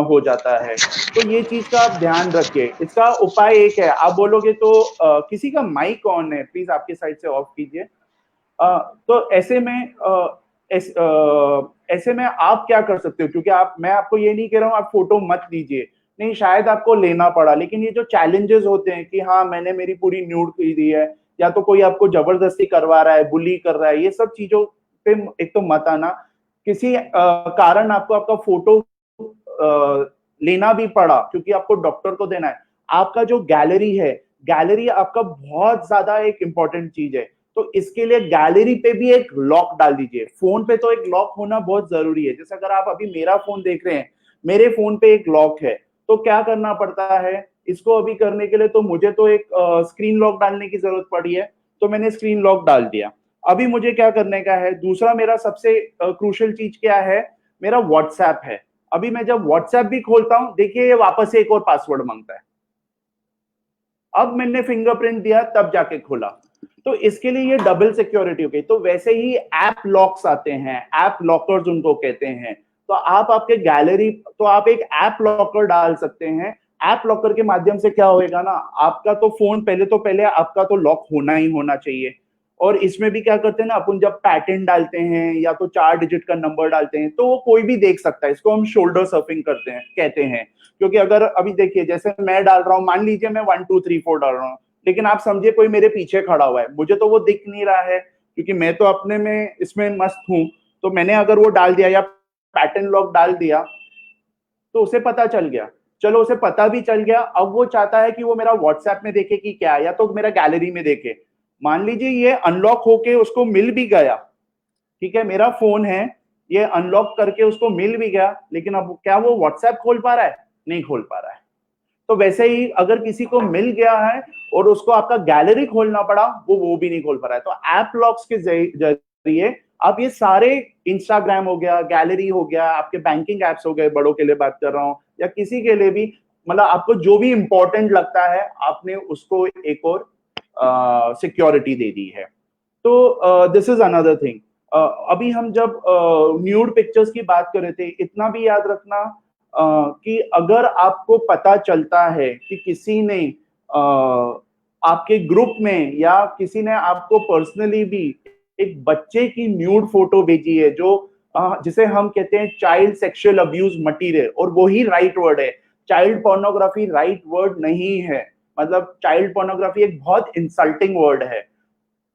हो जाता है। तो ये चीज का आप ध्यान रखिए। इसका उपाय एक है, आप बोलोगे तो किसी का माइक ऑन है, प्लीज आपके साइड से ऑफ कीजिए। तो ऐसे में आप क्या कर सकते हो, क्योंकि मैं आपको ये नहीं कह रहा हूँ आप फोटो मत लीजिए, नहीं शायद आपको लेना पड़ा, लेकिन ये जो चैलेंजेस होते हैं कि हाँ मैंने मेरी पूरी न्यूड की दी है, या तो कोई आपको जबरदस्ती करवा रहा है, बुली कर रहा है, ये सब चीजों पे एक तो मत आना। किसी कारण आपको आपका फोटो लेना भी पड़ा क्योंकि आपको डॉक्टर को देना है, आपका जो गैलरी है, गैलरी आपका बहुत ज्यादा एक इंपॉर्टेंट चीज है, तो इसके लिए गैलरी पे भी एक लॉक डाल दीजिए। फोन पे तो एक लॉक होना बहुत जरूरी है। जैसे अगर आप अभी मेरा फोन देख रहे हैं, मेरे फोन पे एक लॉक है, तो क्या करना पड़ता है इसको अभी करने के लिए, तो मुझे तो एक स्क्रीन लॉक डालने की जरूरत पड़ी है, तो मैंने स्क्रीन लॉक डाल दिया। अभी मुझे क्या करने का है, दूसरा मेरा सबसे क्रूशियल चीज क्या है, मेरा व्हाट्सएप है। अभी मैं जब व्हाट्सएप भी खोलता हूं, देखिए ये वापस से एक और पासवर्ड मांगता है। अब मैंने फिंगरप्रिंट दिया तब जाके खोला, तो इसके लिए ये डबल सिक्योरिटी हो गई। तो वैसे ही ऐप लॉक्स आते हैं, ऐप लॉकर्स उनको कहते हैं। तो आप आपके गैलरी, तो आप एक ऐप लॉकर डाल सकते हैं। ऐप लॉकर के माध्यम से क्या होएगा ना, आपका तो फोन पहले आपका तो लॉक होना ही होना चाहिए। और इसमें भी क्या करते हैं ना, अपन जब पैटर्न डालते हैं या तो 4 डिजिट का नंबर डालते हैं, तो वो कोई भी देख सकता है। इसको हम शोल्डर सर्फिंग करते हैं, कहते हैं। क्योंकि अगर अभी देखिए, जैसे मैं डाल रहा हूं, मान लीजिए मैं 1 2 3 4 डाल रहा हूं, लेकिन आप समझिए कोई मेरे पीछे खड़ा हुआ है, मुझे तो वो दिख नहीं रहा है क्योंकि मैं तो अपने में इसमें मस्त हूं। तो मैंने अगर वो डाल दिया या पैटर्न लॉक डाल दिया, तो उसे पता चल गया। चलो उसे पता भी चल गया, अब वो चाहता है कि वो मेरा व्हाट्सएप में देखे कि क्या, या तो मेरा गैलरी में देखे। मान लीजिए ये अनलॉक होके उसको मिल भी गया, ठीक है, मेरा फोन है, ये अनलॉक करके उसको मिल भी गया, लेकिन अब क्या वो व्हाट्सएप खोल पा रहा है? नहीं खोल पा रहा है। तो वैसे ही अगर किसी को मिल गया है और उसको आपका गैलरी खोलना पड़ा, वो भी नहीं खोल पा रहा है। तो ऐप लॉक्स के जरिए आप ये सारे, इंस्टाग्राम हो गया, गैलरी हो गया, आपके बैंकिंग एप्स हो गए, बड़ों के लिए बात कर रहा हूं, या किसी के लिए भी, मतलब आपको जो भी इंपॉर्टेंट लगता है, आपने उसको एक और सिक्योरिटी दे दी है। तो दिस इज अनदर थिंग। अभी हम जब न्यूड पिक्चर्स की बात कर रहे थे, इतना भी याद रखना कि अगर आपको पता चलता है कि किसी ने आपके ग्रुप में या किसी ने आपको पर्सनली भी एक बच्चे की न्यूड फोटो भेजी है, जो जिसे हम कहते हैं चाइल्ड सेक्सुअल अब्यूज मटेरियल, और वही राइट वर्ड है। चाइल्ड पोर्नोग्राफी राइट वर्ड नहीं है, मतलब चाइल्ड पोर्नोग्राफी एक बहुत इंसल्टिंग वर्ड है।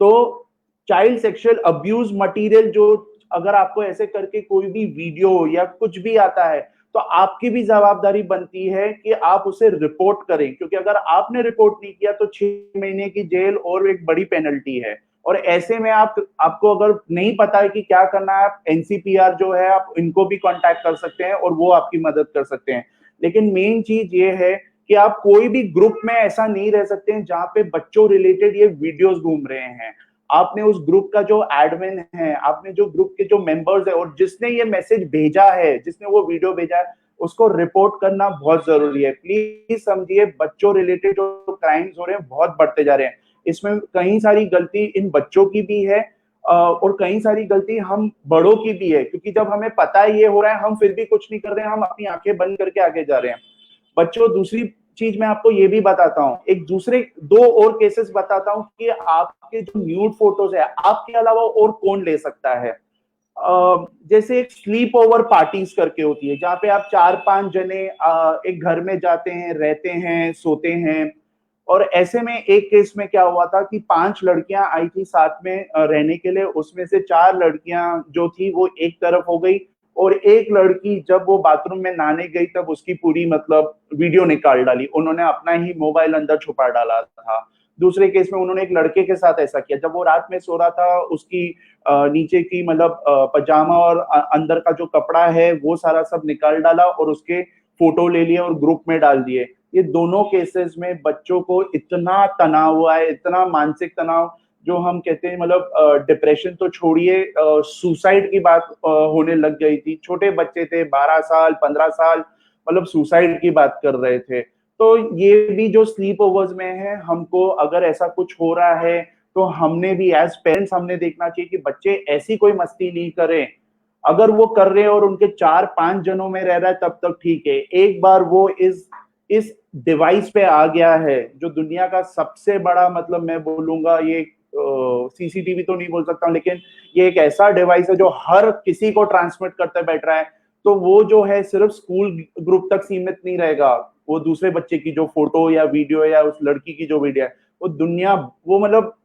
तो चाइल्ड सेक्सुअल अब्यूज मटेरियल, जो अगर आपको ऐसे करके कोई भी वीडियो या कुछ भी आता है, तो आपकी भी जवाबदारी बनती है कि आप उसे रिपोर्ट करें, क्योंकि अगर आपने रिपोर्ट नहीं किया तो 6 महीने की जेल और एक बड़ी पेनल्टी है। और ऐसे में आपको अगर नहीं पता है कि क्या करना है, आप एनसीपीआर जो है, आप इनको भी कांटेक्ट कर सकते हैं और वो आपकी मदद कर सकते हैं। लेकिन मेन चीज ये है कि आप कोई भी ग्रुप में ऐसा नहीं रह सकते हैं जहां पे बच्चों रिलेटेड ये वीडियोस घूम रहे हैं। आपने उस ग्रुप का जो एडमिन है, आपने जो ग्रुप के जो मेंबर्स है, और जिसने ये मैसेज भेजा है, जिसने वो वीडियो भेजा है, उसको रिपोर्ट करना बहुत जरूरी है। प्लीज समझिए, बच्चों रिलेटेड जो क्राइम्स हो रहे हैं बहुत बढ़ते जा रहे हैं। इसमें कई सारी गलती इन बच्चों की भी है और कई सारी गलती हम बड़ों की भी है, क्योंकि जब हमें पता है ये हो रहा है, हम फिर भी कुछ नहीं कर रहे हैं, हम अपनी आंखें बंद करके आगे जा रहे हैं। बच्चों, दूसरी चीज मैं आपको ये भी बताता हूँ, एक दूसरे 2 और केसेस बताता हूँ कि आपके जो न्यूड फोटोज है, आपके अलावा और कौन ले सकता है। जैसे एक स्लीप ओवर पार्टीज करके होती है, जहाँ पे आप 4-5 जने एक घर में जाते हैं, रहते हैं, सोते हैं। और ऐसे में एक केस में क्या हुआ था कि 5 लड़कियां आई थी साथ में रहने के लिए, उसमें से 4 लड़कियां जो थी वो एक तरफ हो गई, और एक लड़की जब वो बाथरूम में नहाने गई तब उसकी पूरी मतलब वीडियो निकाल डाली, उन्होंने अपना ही मोबाइल अंदर छुपा डाला था। दूसरे केस में उन्होंने एक लड़के के साथ ऐसा किया, जब वो रात में सो रहा था, उसकी नीचे की मतलब पजामा और अंदर का जो कपड़ा है वो सारा सब निकाल डाला और उसके फोटो ले लिए और ग्रुप में डाल दिए। ये दोनों केसेस में बच्चों को इतना तनाव हुआ है, इतना मानसिक तनाव, जो हम कहते हैं मतलब डिप्रेशन तो छोड़िए, सुसाइड की बात होने लग गई थी। छोटे बच्चे थे, 12 साल 15 साल, मतलब सुसाइड की बात कर रहे थे। तो ये भी जो स्लीप ओवर्स में है, हमको अगर ऐसा कुछ हो रहा है तो हमने भी एज पेरेंट्स हमने देखना चाहिए कि बच्चे ऐसी कोई मस्ती नहीं करें। अगर वो कर रहे हैं और उनके 4-5 जनों में रह रहा है तब तक ठीक है। एक बार वो इस डिवाइस पे आ गया है, जो दुनिया का सबसे बड़ा, मतलब मैं बोलूंगा ये सीसीटीवी तो नहीं बोल सकता, लेकिन ये एक ऐसा डिवाइस है जो हर किसी को ट्रांसमिट करते बैठ रहा है। तो वो जो है सिर्फ स्कूल ग्रुप तक सीमित नहीं रहेगा, वो दूसरे बच्चे की जो फोटो या वीडियो या उस लड़की की जो वीडियो है, वो दुनिया, वो मतलब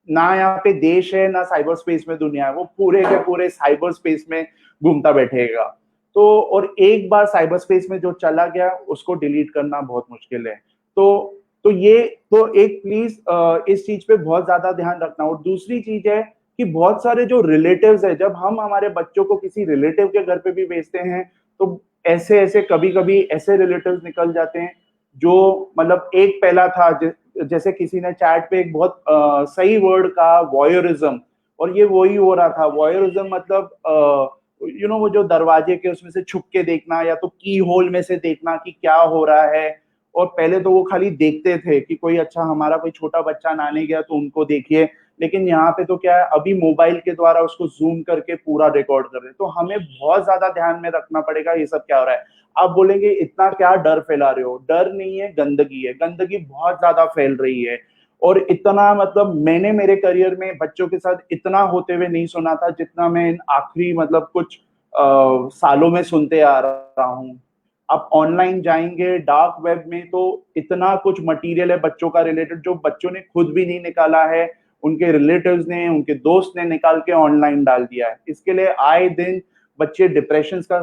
ना यहाँ पे देश है ना साइबर स्पेस में दुनिया है, वो पूरे के पूरे साइबर स्पेस में घूमता बैठेगा। तो और एक बार साइबर स्पेस में जो चला गया उसको डिलीट करना बहुत मुश्किल है। तो ये तो एक प्लीज इस चीज पे बहुत ज्यादा ध्यान रखना। और दूसरी चीज है कि बहुत सारे जो रिलेटिव्स है, जब हम हमारे बच्चों को किसी रिलेटिव के घर पे भी भेजते हैं तो ऐसे ऐसे कभी कभी ऐसे रिलेटिव्स निकल जाते हैं जो मतलब एक पहला था जैसे किसी ने चैट पे एक बहुत सही वर्ड कहा वॉयरिज्म, और ये वही हो रहा था। वॉयरिज्म मतलब वो जो दरवाजे के उसमें से छुप के देखना या तो की होल में से देखना कि क्या हो रहा है। और पहले तो वो खाली देखते थे कि कोई अच्छा हमारा कोई छोटा बच्चा नहाने गया तो उनको देखिए, लेकिन यहाँ पे तो क्या है अभी मोबाइल के द्वारा उसको जूम करके पूरा रिकॉर्ड कर रहे हैं। तो हमें बहुत ज्यादा ध्यान में रखना पड़ेगा ये सब क्या हो रहा है। आप बोलेंगे इतना क्या डर फैला रहे हो, डर नहीं है, गंदगी है। गंदगी बहुत ज्यादा फैल रही है और इतना मतलब मैंने मेरे करियर में बच्चों के साथ इतना होते हुए नहीं सुना था जितना मैं इन आखिरी मतलब कुछ सालों में सुनते आ रहा हूँ। आप ऑनलाइन जाएंगे डार्क वेब में तो इतना कुछ मटेरियल है बच्चों का रिलेटेड जो बच्चों ने खुद भी नहीं निकाला है, उनके रिलेटिव्स ने उनके दोस्त ने निकाल के ऑनलाइन डाल दिया है। इसके लिए आए दिन बच्चे डिप्रेशन का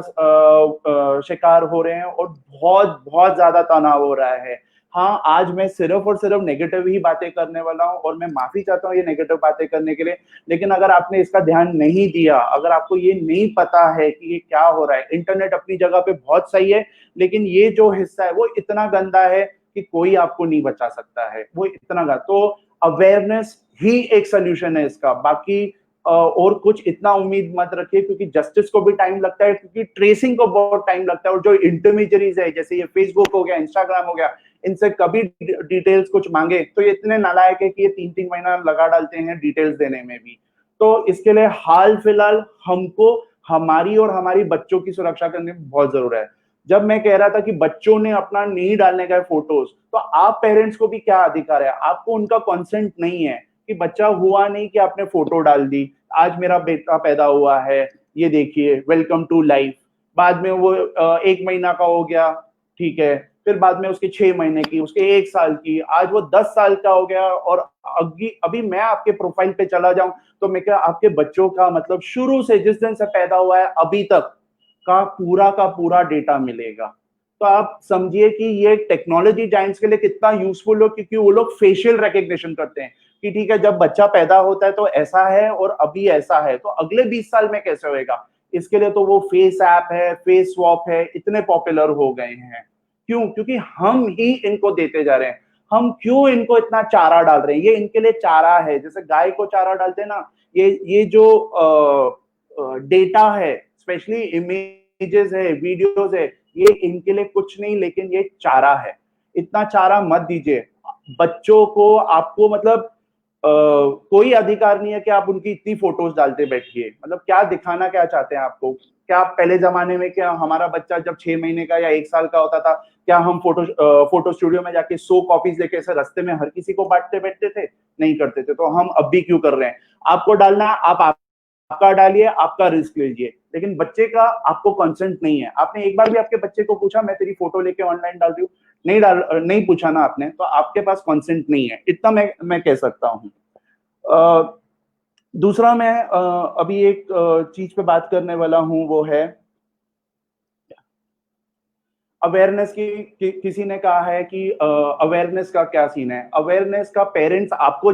शिकार हो रहे हैं और बहुत बहुत ज्यादा तनाव हो रहा है। हाँ, आज मैं सिर्फ और सिर्फ नेगेटिव ही बातें करने वाला हूँ और मैं माफी चाहता हूँ ये नेगेटिव बातें करने के लिए, लेकिन अगर आपने इसका ध्यान नहीं दिया, अगर आपको ये नहीं पता है कि ये क्या हो रहा है, इंटरनेट अपनी जगह पे बहुत सही है लेकिन ये जो हिस्सा है वो इतना गंदा है कि कोई आपको नहीं बचा सकता है, वो इतना गंदा। तो अवेयरनेस ही एक सोल्यूशन है इसका, बाकी और कुछ इतना उम्मीद मत रखिए क्योंकि जस्टिस को भी टाइम लगता है, क्योंकि ट्रेसिंग को बहुत टाइम लगता है। और जो इंटरमीडियरीज है जैसे ये फेसबुक हो गया, इंस्टाग्राम हो गया, इनसे कभी डिटेल्स कुछ मांगे तो ये इतने नालायक है कि ये 3-3 महीना लगा डालते हैं डिटेल्स देने में भी। तो इसके लिए हाल फिलहाल हमको हमारी और हमारी बच्चों की सुरक्षा करने में बहुत जरूरत है। जब मैं कह रहा था कि बच्चों ने अपना नहीं डालने का फोटोज, तो आप पेरेंट्स को भी क्या अधिकार है, आपको उनका कंसेंट नहीं है कि बच्चा हुआ नहीं कि आपने फोटो डाल दी, आज मेरा बेटा पैदा हुआ है ये देखिए वेलकम टू लाइफ। बाद में वो 1 महीना का हो गया, ठीक है, फिर बाद में उसके 6 महीने की, उसके 1 साल की, आज वो 10 साल का हो गया। और अभी मैं आपके प्रोफाइल पे चला जाऊं तो मैं क्या आपके बच्चों का मतलब शुरू से जिस दिन से पैदा हुआ है अभी तक का पूरा डेटा मिलेगा। तो आप समझिए कि ये टेक्नोलॉजी जाइंट्स के लिए कितना यूजफुल हो, क्योंकि वो लोग फेशियल रिकग्निशन करते हैं कि ठीक है जब बच्चा पैदा होता है तो ऐसा है और अभी ऐसा है, तो अगले 20 साल में कैसे होएगा। इसके लिए तो वो फेस ऐप है, फेस स्वैप है, इतने पॉपुलर हो गए हैं। क्यों? क्योंकि हम ही इनको देते जा रहे हैं। हम क्यों इनको इतना चारा डाल रहे हैं, ये इनके लिए चारा है। जैसे गाय को चारा डालते हैं ना, ये जो डेटा है, स्पेशली इमेजेस है, वीडियोस है, ये इनके लिए कुछ नहीं लेकिन ये चारा है। इतना चारा मत दीजिए बच्चों को। आपको मतलब कोई अधिकार नहीं है कि आप उनकी इतनी फोटोज डालते बैठिए। मतलब क्या दिखाना क्या चाहते हैं आपको? क्या पहले जमाने में क्या हमारा बच्चा जब 6 महीने का या 1 साल का होता था, क्या हम फोटो स्टूडियो में जाके 100 कॉपीज लेके ऐसे रास्ते में हर किसी को बांटते बैठते थे? नहीं करते थे। तो हम अब भी क्यों कर रहे हैं? आपको डालना है, आपका डालिए, आपका रिस्क लीजिए, लेकिन बच्चे का आपको कंसेंट नहीं है। आपने एक बार भी आपके बच्चे को पूछा मैं तेरी फोटो लेके ऑनलाइन डाल रही हूँ? नहीं पूछा ना आपने, तो आपके पास कंसेंट नहीं है। इतना मैं कह सकता हूँ। दूसरा मैं अभी एक चीज पे बात करने वाला हूं, वो है अवेयरनेस की। किसी ने कहा है कि अवेयरनेस का क्या सीन है। अवेयरनेस का पेरेंट्स आपको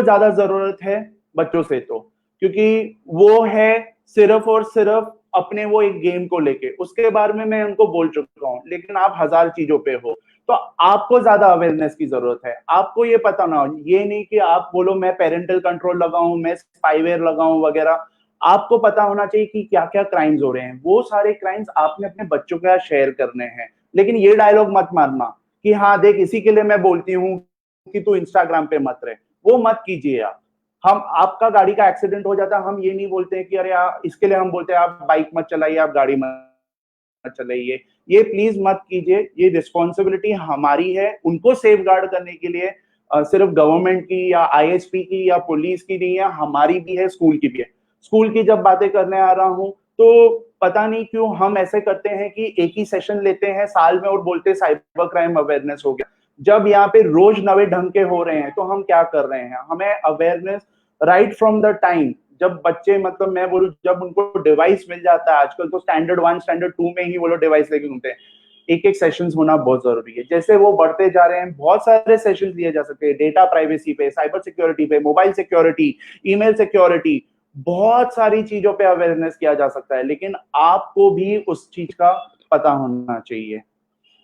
ज्यादा जरूरत है बच्चों से, तो क्योंकि वो है सिर्फ और सिर्फ अपने वो एक गेम को लेके, उसके बारे में मैं उनको बोल चुका हूं, लेकिन आप 1000 चीजों पे हो। तो आपको ज्यादा अवेयरनेस की जरूरत है। आपको ये पता ना हो, ये नहीं कि आप बोलो मैं पेरेंटल कंट्रोल लगाऊं, मैं स्पाईवेयर लगाऊं वगैरह। आपको पता होना चाहिए कि क्या क्या क्राइम्स हो रहे हैं। वो सारे क्राइम्स आपने अपने बच्चों के साथ शेयर करने हैं। लेकिन ये डायलॉग मत मारना कि हाँ देख इसी के लिए मैं बोलती हूँ कि तू इंस्टाग्राम पे मत रहे, वो मत कीजिए आप। आपका गाड़ी का एक्सीडेंट हो जाता है, हम ये नहीं बोलते हैं कि अरे इसके लिए हम बोलते हैं आप बाइक मत चलाइए, आप गाड़ी मत चलाइए। ये प्लीज मत कीजिए। ये रिस्पॉन्सिबिलिटी हमारी है उनको सेफ गार्ड करने के लिए। सिर्फ गवर्नमेंट की या आईएसपी की या पुलिस की नहीं है, हमारी भी है, स्कूल की भी है। स्कूल की जब बातें करने आ रहा हूं तो पता नहीं क्यों हम ऐसे करते हैं कि एक ही सेशन लेते हैं साल में और बोलते हैं साइबर क्राइम अवेयरनेस हो गया। जब यहाँ पे रोज नए ढंग के हो रहे हैं तो हम क्या कर रहे हैं, हमें awareness right from the time, जब बच्चे मतलब मैं बोलूं जब उनको डिवाइस मिल जाता है, आजकल तो स्टैंडर्ड 1 स्टैंडर्ड 2 में ही वो लोग डिवाइस लेके घूमते हैं, एक एक सेशंस होना बहुत जरूरी है। जैसे वो बढ़ते जा रहे हैं बहुत सारे सेशंस लिए जा सकते हैं, डेटा प्राइवेसी पे, साइबर सिक्योरिटी पे, मोबाइल सिक्योरिटी, ईमेल सिक्योरिटी, बहुत सारी चीजों पे अवेयरनेस किया जा सकता है, लेकिन आपको भी उस चीज का पता होना चाहिए।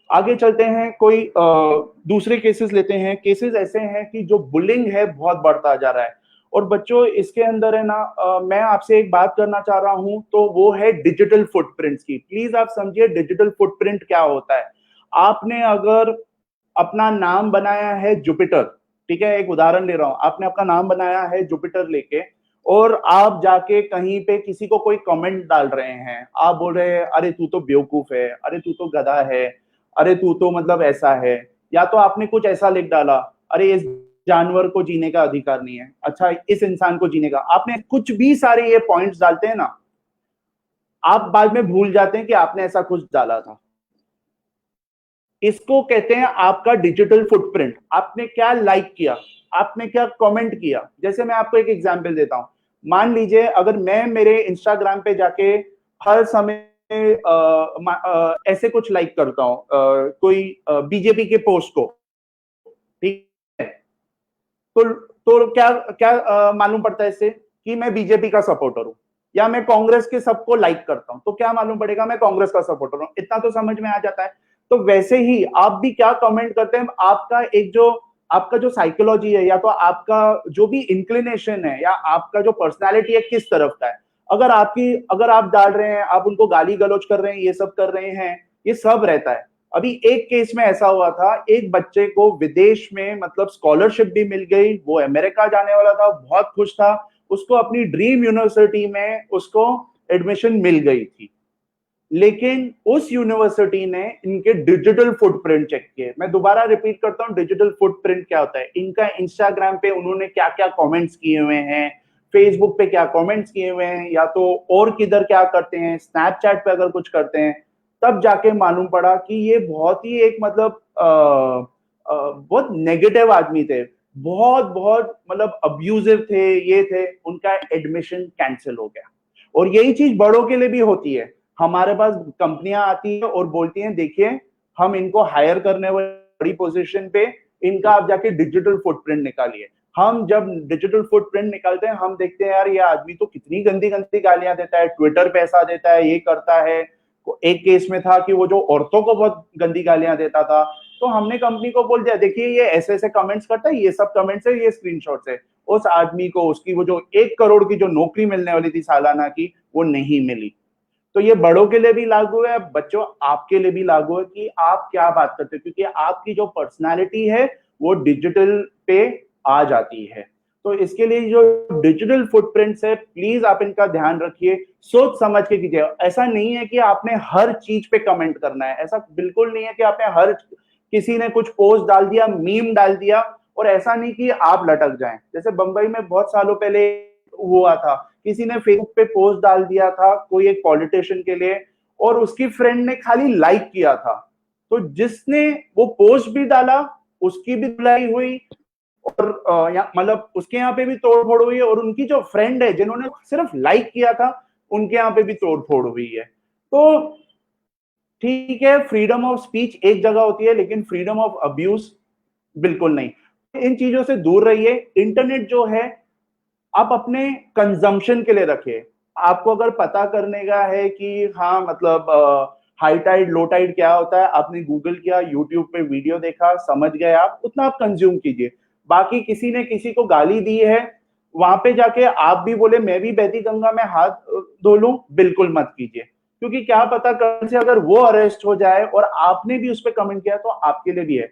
आगे चलते हैं, कोई दूसरे केसेस लेते हैं। केसेस ऐसे हैं कि जो बुलिंग है बहुत बढ़ता जा रहा है, और बच्चों इसके अंदर है ना, मैं आपसे एक बात करना चाह रहा हूं, तो वो है डिजिटल फुटप्रिंट्स की। प्लीज आप समझिए डिजिटल फुटप्रिंट क्या होता है। आपने अगर अपना नाम बनाया है जुपिटर, ठीक है, एक उदाहरण ले रहा हूं, आपने अपना नाम बनाया है जुपिटर लेके, और आप जाके कहीं पे किसी को कोई कमेंट डाल रहे हैं, आप बोल रहे हैं अरे तू तो बेवकूफ है, अरे तू तो गधा है, अरे तू तो मतलब ऐसा है, या तो आपने कुछ ऐसा लिख डाला, अरे इस जानवर को जीने का अधिकार नहीं है, अच्छा इस इंसान को जीने का, आपने कुछ भी सारे ये पॉइंट्स डालते हैं ना, आप बाद में भूल जाते हैं कि आपने ऐसा कुछ डाला था। इसको कहते हैं आपका डिजिटल फुटप्रिंट। आपने क्या लाइक किया, आपने क्या कमेंट किया। जैसे मैं आपको एक एग्जांपल देता हूं, मान लीजिए अगर मैं मेरे इंस्टाग्राम पे जाके हर समय ऐसे कुछ लाइक करता हूं, कोई बीजेपी के पोस्ट को, ठीक है, तो क्या क्या मालूम पड़ता है इससे कि मैं बीजेपी का सपोर्टर हूं, या मैं कांग्रेस के सबको लाइक करता हूं, तो क्या मालूम पड़ेगा मैं कांग्रेस का सपोर्टर हूं, इतना तो समझ में आ जाता है। तो वैसे ही आप भी क्या कमेंट करते हैं, आपका जो साइकोलॉजी है, या तो आपका जो भी इंक्लिनेशन है, या आपका जो पर्सनालिटी है किस तरफ का है, अगर आप डाल रहे हैं, आप उनको गाली गलौज कर रहे हैं, ये सब कर रहे हैं, ये सब रहता है। अभी एक केस में ऐसा हुआ था, एक बच्चे को विदेश में मतलब स्कॉलरशिप भी मिल गई, वो अमेरिका जाने वाला था, बहुत खुश था, उसको अपनी ड्रीम यूनिवर्सिटी में उसको एडमिशन मिल गई थी, लेकिन उस यूनिवर्सिटी ने इनके डिजिटल फुटप्रिंट चेक किए। मैं दोबारा रिपीट करता हूं, डिजिटल फुटप्रिंट क्या होता है। इनका इंस्टाग्राम पे उन्होंने क्या क्या कमेंट्स किए हुए हैं, फेसबुक पे क्या कमेंट्स किए हुए हैं, या तो और किधर क्या करते हैं, स्नैपचैट पे अगर कुछ करते हैं, तब जाके मालूम पड़ा कि ये बहुत ही एक मतलब बहुत नेगेटिव आदमी थे, बहुत बहुत मतलब अब्यूजिव थे, ये थे, उनका एडमिशन कैंसिल हो गया। और यही चीज बड़ों के लिए भी होती है। हमारे पास कंपनियां आती है और बोलती हैं देखिए हम इनको हायर करने वाली बड़ी पोजीशन पे, इनका आप जाके डिजिटल फुटप्रिंट निकालिए। हम जब डिजिटल फुटप्रिंट निकालते हैं, हम देखते हैं यार ये आदमी तो कितनी गंदी गंदी गालियां देता है, ट्विटर पे ऐसा देता है, ये करता है। एक केस में था कि वो जो औरतों को बहुत गंदी गालियां देता था, तो हमने कंपनी को बोल दिया देखिए ये ऐसे ऐसे कमेंट्स करता है, ये सब कमेंट्स है, ये स्क्रीनशॉट्स है। उस आदमी को उसकी वो जो 1 करोड़ की जो नौकरी मिलने वाली थी सालाना की, वो नहीं मिली। तो ये बड़ों के लिए भी लागू है, बच्चों आपके लिए भी लागू है कि आप क्या बात करते हो, क्योंकि आपकी जो पर्सनालिटी है वो डिजिटल पे आ जाती है। तो इसके लिए जो डिजिटल फुटप्रिंट्स है, प्लीज आप इनका ध्यान रखिए, सोच समझ के कीजिए। ऐसा नहीं है कि आपने हर चीज पे कमेंट करना है, ऐसा बिल्कुल नहीं है कि आपने हर किसी ने कुछ पोस्ट डाल दिया, मीम डाल दिया, और ऐसा नहीं कि आप लटक जाएं। जैसे बंबई में बहुत सालों पहले हुआ था, किसी ने फेसबुक पे पोस्ट डाल दिया था कोई एक पॉलिटिशियन के लिए, और उसकी फ्रेंड ने खाली लाइक किया था, तो जिसने वो पोस्ट भी डाला उसकी भी धुलाई हुई, और मतलब उसके यहाँ पे भी तोड़फोड़ हुई है, और उनकी जो फ्रेंड है जिन्होंने सिर्फ लाइक किया था उनके यहाँ पे भी तोड़फोड़ हुई है। तो ठीक है, फ्रीडम ऑफ स्पीच एक जगह होती है, लेकिन फ्रीडम ऑफ अब्यूज बिल्कुल नहीं। इन चीजों से दूर रहिए। इंटरनेट जो है आप अपने कंजम्पशन के लिए रखिए। आपको अगर पता करने का है कि हाँ मतलब हाई टाइड लो टाइड क्या होता है, आपने गूगल किया, यूट्यूब पे वीडियो देखा, समझ गए आप, उतना आप कंज्यूम कीजिए। बाकी किसी ने किसी को गाली दी है, वहां पे जाके आप भी बोले मैं भी बहती गंगा में हाथ धो लूं, बिल्कुल मत कीजिए, क्योंकि क्या पता कल से अगर वो अरेस्ट हो जाए और आपने भी उस पर कमेंट किया तो आपके लिए भी है।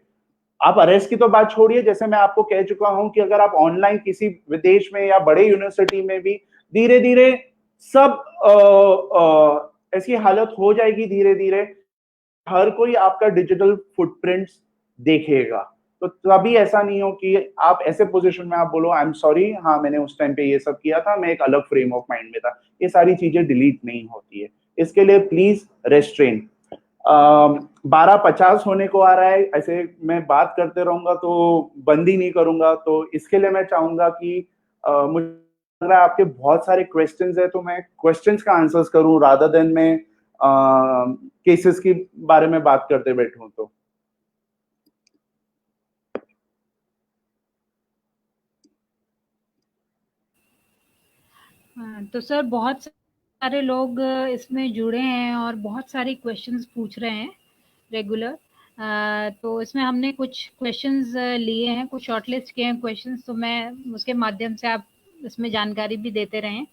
आप अरेस्ट की तो बात छोड़िए, जैसे मैं आपको कह चुका हूं कि अगर आप ऑनलाइन किसी विदेश में या बड़े यूनिवर्सिटी में भी, धीरे धीरे सब ऐसी हालत हो जाएगी, धीरे धीरे हर कोई आपका डिजिटल फुटप्रिंट्स देखेगा। तो तभी ऐसा नहीं हो कि आप ऐसे पोजीशन में आप बोलो आई एम सॉरी, हाँ मैंने उस टाइम पे ये सब किया था, मैं एक अलग फ्रेम ऑफ माइंड में था। ये सारी चीजें डिलीट नहीं होती है, इसके लिए प्लीज रेस्ट्रेन। 12:50 होने को आ रहा है, ऐसे मैं बात करते रहूंगा तो बंद ही नहीं करूंगा। तो इसके लिए मैं चाहूंगा कि मुझे लग रहा है आपके बहुत सारे क्वेश्चंस है, तो मैं क्वेश्चंस का आंसर्स करूं रादर देन मैं केसेस के बारे में बात करते बैठूं। तो तो सर बहुत सारे लोग इसमें जुड़े हैं और बहुत सारी क्वेश्चंस पूछ रहे हैं रेगुलर। तो इसमें हमने कुछ क्वेश्चंस लिए हैं, कुछ शॉर्टलिस्ट किए हैं क्वेश्चंस, तो मैं उसके माध्यम से आप इसमें जानकारी भी देते रहें।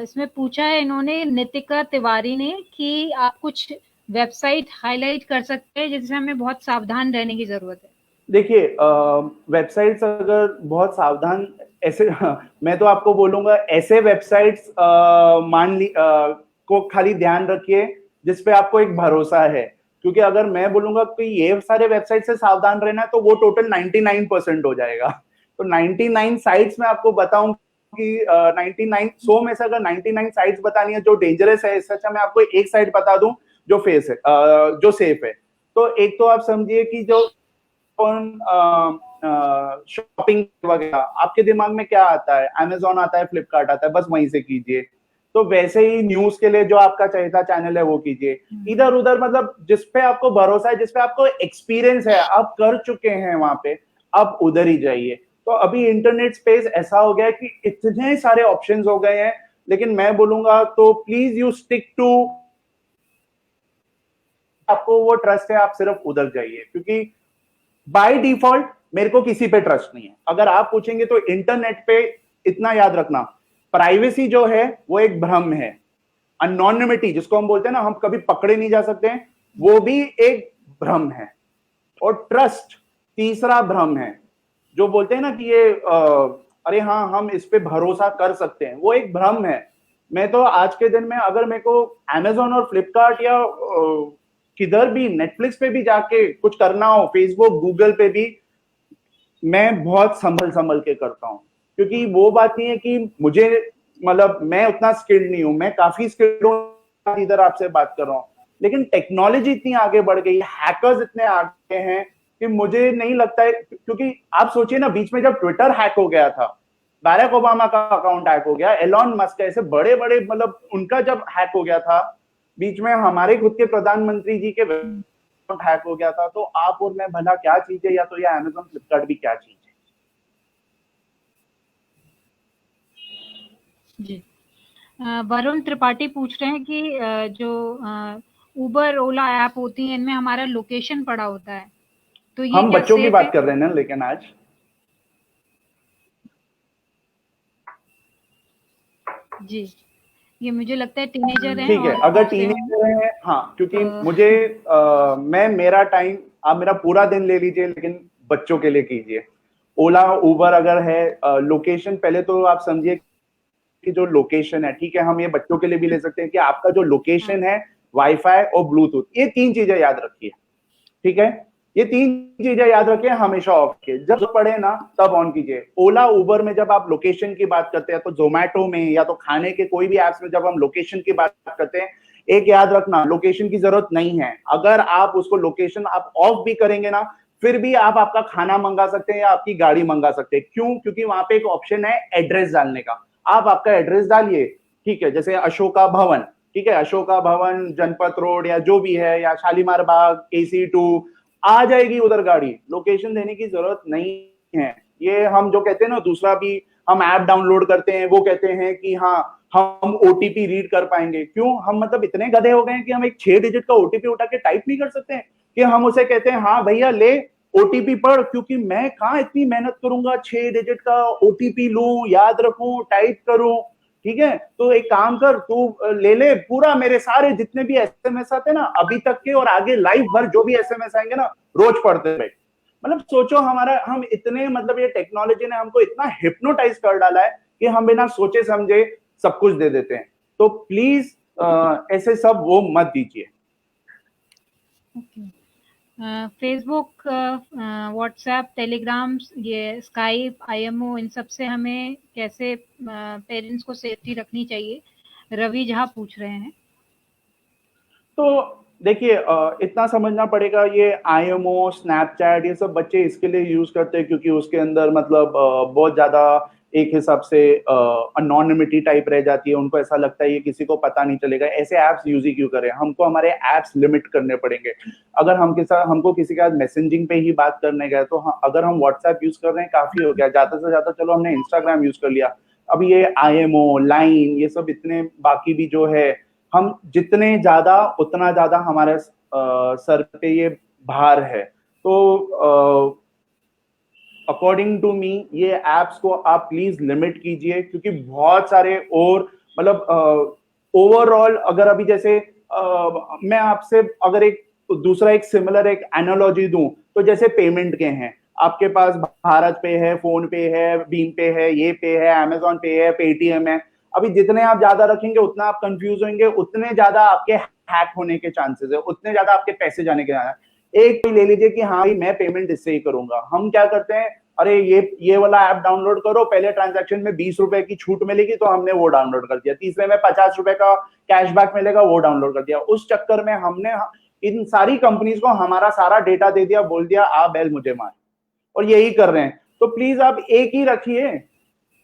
इसमें पूछा है इन्होंने, नितिका तिवारी ने, कि आप कुछ वेबसाइट हाईलाइट कर सकते हैं जिससे हमें बहुत सावधान रहने की जरूरत है। देखिए, वेबसाइट्स अगर बहुत सावधान ऐसे मैं तो आपको बोलूंगा ऐसे वेबसाइट्स को खाली ध्यान रखिए जिस पे आपको एक भरोसा है। क्योंकि अगर मैं बोलूंगा कि ये सारे वेबसाइट से सावधान रहना है तो वो टोटल 99% हो जाएगा। तो 99 साइट्स में आपको बताऊं कि 99 100 में से अगर 99 साइट्स बतानी है जो डेंजरस है, इससे अच्छा मैं आपको एक साइट बता दूं जो फेस है, जो सेफ है। तो एक तो आप समझिए कि जो शॉपिंग वगैरह आपके दिमाग में क्या आता है, अमेजोन आता है, फ्लिपकार्ट आता है, बस वहीं से कीजिए। तो वैसे ही न्यूज के लिए जो आपका चहेता चैनल है वो कीजिए। इधर उधर मतलब जिसपे आपको भरोसा है, जिसपे आपको एक्सपीरियंस है, आप कर चुके हैं वहां पे, आप उधर ही जाइए। तो अभी इंटरनेट स्पेस ऐसा हो गया है कि इतने सारे ऑप्शंस हो गए हैं, लेकिन मैं बोलूंगा तो प्लीज यू स्टिक टू, आपको वो ट्रस्ट है, आप सिर्फ उधर जाइए। क्योंकि बाय डिफॉल्ट मेरे को किसी पे ट्रस्ट नहीं है। अगर आप पूछेंगे तो इंटरनेट पे इतना याद रखना, प्राइवेसी जो है वो एक भ्रम है। अनोनिमिटी जिसको हम बोलते हैं ना, हम कभी पकड़े नहीं जा सकते हैं, वो भी एक भ्रम है। और ट्रस्ट तीसरा भ्रम है। जो बोलते हैं ना कि ये अरे हाँ हम इस पे भरोसा कर सकते हैं, वो एक भ्रम है। मैं तो आज के दिन में अगर मेरे को अमेजोन और फ्लिपकार्ट या किधर भी नेटफ्लिक्स पे भी जाके कुछ करना हो, फेसबुक गूगल पे भी, मैं बहुत संभल के करता हूँ। क्योंकि वो बात नहीं है कि मुझे मतलब मैं उतना स्किल्ड नहीं हूं, मैं काफी स्किल्ड हूं, इधर आपसे बात कर रहा हूँ। लेकिन टेक्नोलॉजी इतनी आगे बढ़ गई, हैकर्स इतने आगे हैं कि मुझे नहीं लगता है। क्योंकि आप सोचिए ना, बीच में जब ट्विटर हैक हो गया था, बैरक ओबामा का अकाउंट हैक हो गया, एलॉन मस्क ऐसे बड़े बड़े मतलब उनका जब हैक हो गया था, बीच में हमारे खुद के प्रधानमंत्री जी के अकाउंट हैक हो गया था। तो आप और मैं भला क्या चीज है, या तो ये अमेजोन फ्लिपकार्ट भी क्या चीज है। जी। वरुण त्रिपाठी पूछ रहे हैं कि जो उबर ओला ऐप होती है, इनमें हमारा लोकेशन पड़ा होता है, तो ये हम क्या बच्चों की सेफ बात है? कर रहे हैं ना, लेकिन आज जी, ये मुझे लगता है टीनेजर हैं ठीक है। और अगर पूछ रहे होंगे। टीनेजर हैं, हाँ, क्योंकि तो मुझे मैं मेरा टाइम, आप मेरा पूरा दिन ले लीजिए, लेकिन बच्चों के लिए कीजिए। ओला उबर अगर है, लोकेशन पहले तो आप समझिए कि जो लोकेशन है, ठीक है, हम ये बच्चों के लिए भी ले सकते हैं कि आपका जो लोकेशन है, वाईफाई और ब्लूटूथ, ये 3 चीजें याद रखिए। ठीक है, ये 3 चीजें याद रखिए, हमेशा ऑफ कीजिए, जब पड़े ना तब ऑन कीजिए। ओला उबर में जब आप लोकेशन की बात करते हैं, तो जोमेटो में या तो खाने के कोई भी एप्स में जब हम लोकेशन की बात करते हैं, एक याद रखना, लोकेशन की जरूरत नहीं है। अगर आप उसको लोकेशन आप ऑफ भी करेंगे ना, फिर भी आप आपका खाना मंगा सकते हैं या आपकी गाड़ी मंगा सकते हैं। क्यों? क्योंकि वहां पे एक ऑप्शन है एड्रेस डालने का। आप आपका एड्रेस डालिए, ठीक है, जैसे अशोका भवन, ठीक है, अशोका भवन, जनपथ रोड या जो भी है, या शालीमार बाग, KC2, आ जाएगी उधर गाड़ी। लोकेशन देने की जरूरत नहीं है। ये हम जो कहते हैं ना, दूसरा भी हम ऐप डाउनलोड करते हैं, वो कहते हैं कि हाँ हम OTP रीड कर पाएंगे। क्यों? हम मतलब इतने गधे हो गए हैं कि हम एक 6 डिजिट का OTP उठा के टाइप नहीं कर सकते हैं, कि हम उसे कहते हैं हाँ भैया ले OTP पढ़। क्योंकि मैं कहाँ इतनी मेहनत करूंगा 6 डिजिट का OTP लूं, याद रखूं, टाइप करूं। ठीक है, तो एक काम कर, तू ले ले पूरा, मेरे सारे जितने भी SMS आते ना अभी तक के, और आगे लाइफ भर जो भी SMS आएंगे ना, रोज पढ़ते बैठ। मतलब सोचो, हमारा हम इतने मतलब ये टेक्नोलॉजी ने हमको इतना हिप्नोटाइज कर डाला है कि हम बिना सोचे समझे सब कुछ दे देते हैं। तो प्लीज ऐसे सब वो मत दीजिए। फेसबुक, व्हाट्सएप, टेलीग्राम, ये स्काइप, IMO, इन सब से हमें कैसे पेरेंट्स को सेफ्टी रखनी चाहिए? रवि झा पूछ रहे हैं। तो देखिए इतना समझना पड़ेगा, ये आईएमओ, स्नैपचैट, ये सब बच्चे इसके लिए यूज करते हैं क्योंकि उसके अंदर मतलब बहुत ज्यादा एक हिसाब से अनोनिमिटी टाइप रह जाती है, उनको ऐसा लगता है ये किसी को पता नहीं चलेगा, ऐसे एप्स यूज ही क्यों करें, हमको हमारे एप्स लिमिट करने पड़ेंगे। अगर हमको किसी के साथ मैसेजिंग पे ही बात करने गए तो अगर हम व्हाट्सएप यूज कर रहे हैं काफी हो गया, ज्यादा से ज्यादा चलो हमने इंस्टाग्राम यूज कर लिया। अब ये आईएमओ, लाइन, ये सब इतने बाकी भी जो है, हम जितने ज्यादा उतना ज्यादा हमारे सर पे ये भार है। तो अकॉर्डिंग टू मी ये एप्स को आप प्लीज लिमिट कीजिए, क्योंकि बहुत सारे और मतलब ओवरऑल अगर अभी जैसे मैं आपसे अगर एक दूसरा एक सिमिलर एक एनालॉजी दूं तो जैसे पेमेंट के हैं, आपके पास भारत पे है, फोन पे है, भीम पे है, ये पे है, अमेजोन पे है, पेटीएम है। अभी जितने आप ज्यादा रखेंगे उतना आप कंफ्यूज होंगे, उतने ज्यादा आपके हैक होने के चांसेस है, उतने ज्यादा आपके पैसे जाने के चांसेस। एक कोई ले लीजिए कि हाँ भाई मैं पेमेंट इससे ही करूंगा, हम क्या करते हैं, अरे ये वाला ऐप डाउनलोड करो, पहले ट्रांजैक्शन में 20 रुपए की छूट मिलेगी तो हमने वो डाउनलोड कर दिया, तीसरे में 50 रुपए का कैशबैक मिलेगा वो डाउनलोड कर दिया। उस चक्कर में हमने इन सारी कंपनीज को हमारा सारा डेटा दे दिया, बोल दिया आ बैल मुझे मार, और यही कर रहे हैं। तो प्लीज आप एक ही रखिए।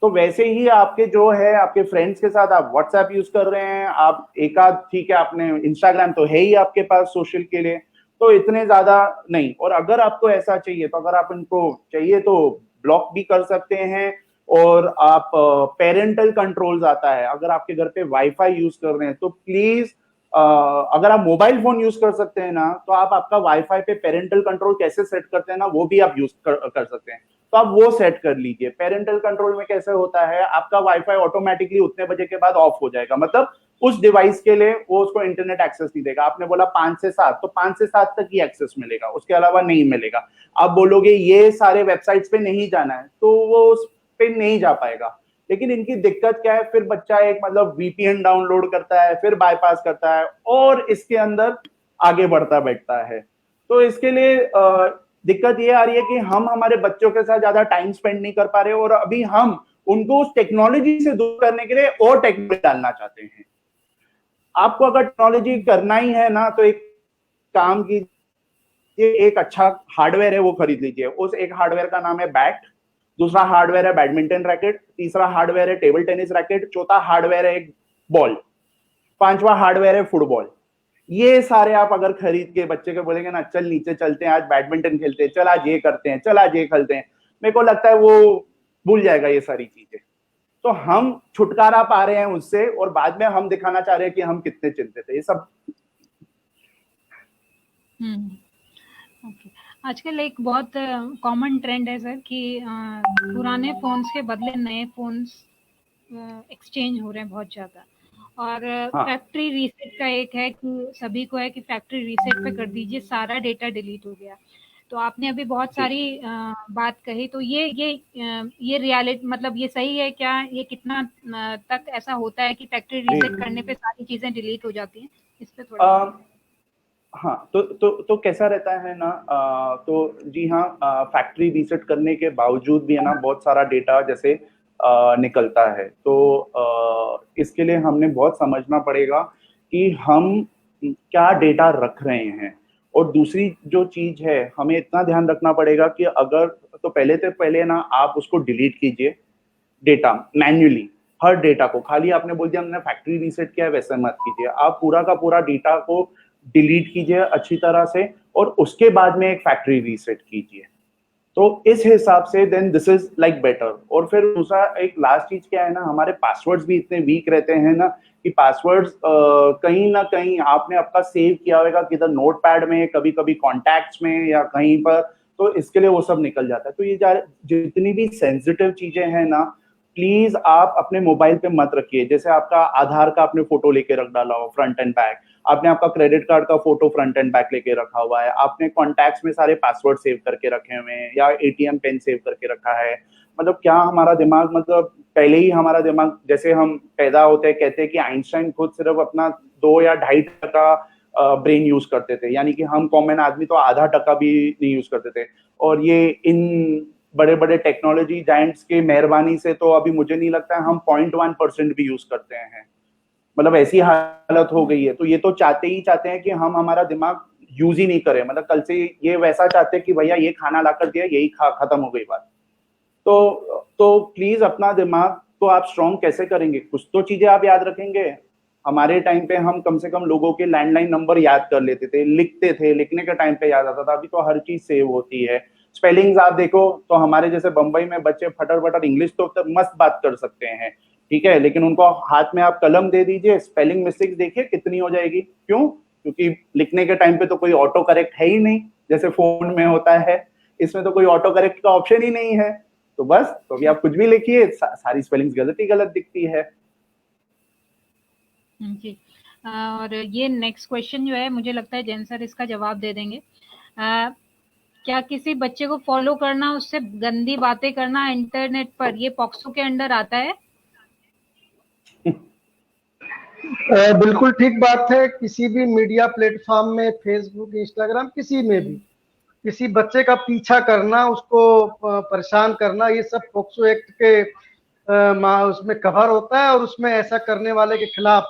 तो वैसे ही आपके जो है आपके फ्रेंड्स के साथ आप व्हाट्सएप यूज कर रहे हैं, आप एक आध ठीक है, आपने इंस्टाग्राम तो है ही आपके पास सोशल के लिए, तो इतने ज्यादा नहीं। और अगर आपको ऐसा चाहिए तो अगर आप इनको चाहिए तो ब्लॉक भी कर सकते हैं। और आप पेरेंटल कंट्रोल्स आता है, अगर आपके घर पे वाईफाई यूज कर रहे हैं तो प्लीज अगर आप मोबाइल फोन यूज कर सकते हैं ना, तो आप आपका वाईफाई पे पेरेंटल कंट्रोल कैसे सेट करते हैं ना, वो भी आप यूज कर सकते हैं। तो आप वो सेट कर लीजिए। पेरेंटल कंट्रोल में कैसे होता है, आपका वाईफाई ऑटोमेटिकली उतने बजे के बाद ऑफ हो जाएगा, मतलब उस डिवाइस के लिए वो उसको इंटरनेट एक्सेस नहीं देगा। आपने बोला 5 से 7, तो 5 से 7 तक ही एक्सेस मिलेगा, उसके अलावा नहीं मिलेगा। आप बोलोगे ये सारे वेबसाइट्स पे नहीं जाना है, तो वो उस पे नहीं जा पाएगा। लेकिन इनकी दिक्कत क्या है, फिर बच्चा एक मतलब वीपीएन डाउनलोड करता है, फिर बाईपास करता है और इसके अंदर आगे बढ़ता बैठता है। तो इसके लिए दिक्कत ये आ रही है कि हम हमारे बच्चों के साथ ज्यादा टाइम स्पेंड नहीं कर पा रहे, और अभी हम उनको उस टेक्नोलॉजी से दूर करने के लिए और टेक्नोलॉजी डालना चाहते हैं। आपको अगर टेक्नोलॉजी करना ही है ना, तो एक काम कीजिए, एक अच्छा हार्डवेयर है वो खरीद लीजिए। उस एक हार्डवेयर का नाम है बैट, दूसरा हार्डवेयर है बैडमिंटन रैकेट, तीसरा हार्डवेयर है टेबल टेनिस रैकेट, चौथा हार्डवेयर है एक बॉल, पांचवा हार्डवेयर है फुटबॉल। ये सारे आप अगर खरीद के बच्चे को बोलेंगे ना, चल नीचे चलते हैं आज बैडमिंटन खेलते हैं, चल आज ये करते हैं, चल आज ये खेलते हैं, मेरे को लगता है वो भूल जाएगा ये सारी चीजें। तो हम छुटकारा पा रहे हैं उससे, और बाद में हम दिखाना चाह रहे हैं कि हम कितने चिंतित है, ये सब। ओके। आजकल एक बहुत कॉमन ट्रेंड है सर कि पुराने फोन्स के बदले नए फोन्स एक्सचेंज हो रहे हैं बहुत ज्यादा, और फैक्ट्री रीसेट का एक है कि सभी को है कि फैक्ट्री रीसेट पे कर दीजिए, सारा डेटा डिलीट हो गया। तो आपने अभी बहुत सारी बात कही, तो ये रियलिटी मतलब ये सही है क्या, ये कितना तक ऐसा होता है कि फैक्ट्री रीसेट करने पे सारी चीजें डिलीट हो जाती हैं, इस पे थोड़ा हाँ, तो कैसा रहता है ना, तो जी हाँ, फैक्ट्री रीसेट करने के बावजूद भी है ना बहुत सारा डेटा जैसे निकलता है। तो इसके लिए हमने बहुत समझना पड़ेगा कि हम क्या डेटा रख रहे हैं। और दूसरी जो चीज है, हमें इतना ध्यान रखना पड़ेगा कि अगर तो पहले ना आप उसको डिलीट कीजिए डेटा मैन्युअली, हर डेटा को। खाली आपने बोल दिया हमने फैक्ट्री रीसेट किया है वैसे मत कीजिए, आप पूरा का पूरा डेटा को डिलीट कीजिए अच्छी तरह से, और उसके बाद में एक फैक्ट्री रीसेट कीजिए। तो इस हिसाब से then this is like better. और फिर दूसरा एक लास्ट चीज क्या है ना, हमारे पासवर्ड्स भी इतने वीक रहते हैं ना कि पासवर्ड्स कहीं ना कहीं आपने आपका सेव किया होगा किधर नोटपैड में, कभी कभी कॉन्टैक्ट्स में या कहीं पर, तो इसके लिए वो सब निकल जाता है। तो ये जितनी भी सेंसिटिव चीजें हैं ना, प्लीज आप अपने मोबाइल पे मत रखिए। जैसे आपका आधार का आपने फोटो लेके रख डाला हो फ्रंट एंड बैक, आपने आपका क्रेडिट कार्ड का फोटो फ्रंट एंड बैक लेके रखा हुआ है, आपने कॉन्टैक्ट्स में सारे पासवर्ड सेव करके रखे हुए हैं, या एटीएम पिन सेव करके रखा है। मतलब क्या हमारा दिमाग, मतलब पहले ही हमारा दिमाग, जैसे हम पैदा होते हैं कहते हैं कि आइंस्टाइन खुद सिर्फ अपना 2 या 2.5% ब्रेन यूज करते थे, यानी कि हम कॉमन आदमी तो आधा टका भी नहीं यूज करते थे। और ये इन बड़े बड़े टेक्नोलॉजी जायंट्स के मेहरबानी से तो अभी मुझे नहीं लगता है हम 0.1% भी यूज करते हैं। मतलब ऐसी हालत हो गई है। तो ये तो चाहते ही चाहते हैं कि हम हमारा दिमाग यूज ही नहीं करें, मतलब कल से ये वैसा चाहते हैं कि भैया ये खाना ला कर दिया, यही खा, खत्म हो गई बात। तो प्लीज अपना दिमाग तो आप स्ट्रॉन्ग कैसे करेंगे, कुछ तो चीजें आप याद रखेंगे। हमारे टाइम पे हम कम से कम लोगों के लैंडलाइन नंबर याद कर लेते थे, लिखते थे, लिखने के टाइम पे याद आता था। अभी तो हर चीज सेव होती है। स्पेलिंग्स आप देखो तो हमारे जैसे बंबई में बच्चे फटर फटर इंग्लिश तो मस्त बात कर सकते हैं, ठीक है, लेकिन उनको हाथ में आप कलम दे दीजिए, स्पेलिंग मिस्टेक्स देखिए कितनी हो जाएगी। क्यों? क्योंकि लिखने के टाइम पे तो कोई ऑटो करेक्ट है ही नहीं, जैसे फोन में होता है। इसमें तो कोई ऑटो करेक्ट का ऑप्शन ही नहीं है। तो बस, तो अभी आप कुछ भी लिखिए, सारी स्पेलिंग्स गलत ही गलत दिखती है। जी। और ये नेक्स्ट क्वेश्चन जो है, मुझे लगता है जैन सर इसका जवाब दे देंगे। क्या किसी बच्चे को फॉलो करना, उससे गंदी बातें करना इंटरनेट पर, ये पॉक्सो के अंडर आता है? बिल्कुल ठीक बात है। किसी भी मीडिया प्लेटफॉर्म में, फेसबुक, इंस्टाग्राम, किसी में भी किसी बच्चे का पीछा करना, उसको परेशान करना, ये सब पॉक्सो एक्ट के उसमें कवर होता है, और उसमें ऐसा करने वाले के खिलाफ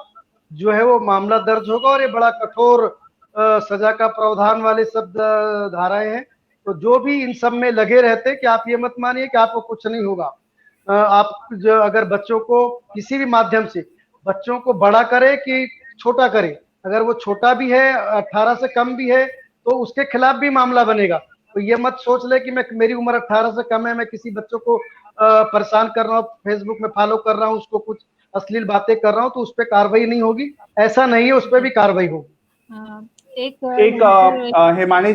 जो है वो मामला दर्ज होगा, और ये बड़ा कठोर सजा का प्रावधान वाले सब धाराएं हैं। तो जो भी इन सब में लगे रहते हैं, कि आप ये मत मानिए कि आपको कुछ नहीं होगा। आप जो अगर बच्चों को किसी भी माध्यम से बच्चों को बड़ा करे कि छोटा करे, अगर वो छोटा भी है, 18 से कम भी है, तो उसके खिलाफ भी मामला बनेगा। तो ये मत सोच ले कि मेरी उम्र 18 से कम है, मैं किसी बच्चों को परेशान कर रहा हूँ, फेसबुक में फॉलो कर रहा हूँ, उसको कुछ अश्लील बातें कर रहा हूँ, तो उस पर कार्रवाई नहीं होगी। ऐसा नहीं है, उस पर भी कार्रवाई होगी। हिमानी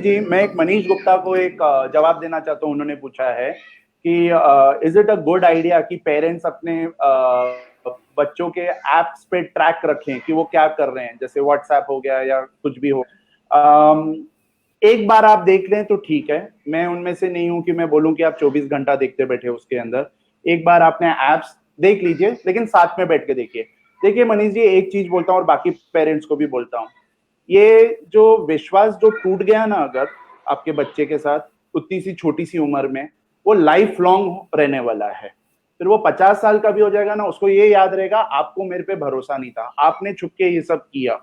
जी, मैं एक मनीष गुप्ता को एक जवाब देना चाहता हूँ। उन्होंने पूछा है कि is it a good idea कि पेरेंट्स अपने बच्चों के एप्स पे ट्रैक रखें कि वो क्या कर रहे हैं, जैसे व्हाट्सएप हो गया या कुछ भी हो। एक बार आप देख लें तो ठीक है, मैं उनमें से नहीं हूं कि मैं बोलूं कि आप 24 घंटा देखते बैठे उसके अंदर। एक बार आपने एप्स देख लीजिए, लेकिन साथ में बैठ के देखिए। देखिए मनीष जी, एक चीज बोलता हूं और बाकी पेरेंट्स को भी बोलता हूं, ये जो विश्वास जो टूट गया ना अगर आपके बच्चे के साथ उतनी सी छोटी सी उम्र में, वो लाइफ लॉन्ग रहने वाला है। फिर वो 50 साल का भी हो जाएगा ना, उसको ये याद रहेगा आपको मेरे पे भरोसा नहीं था, आपने छुप के ये सब किया।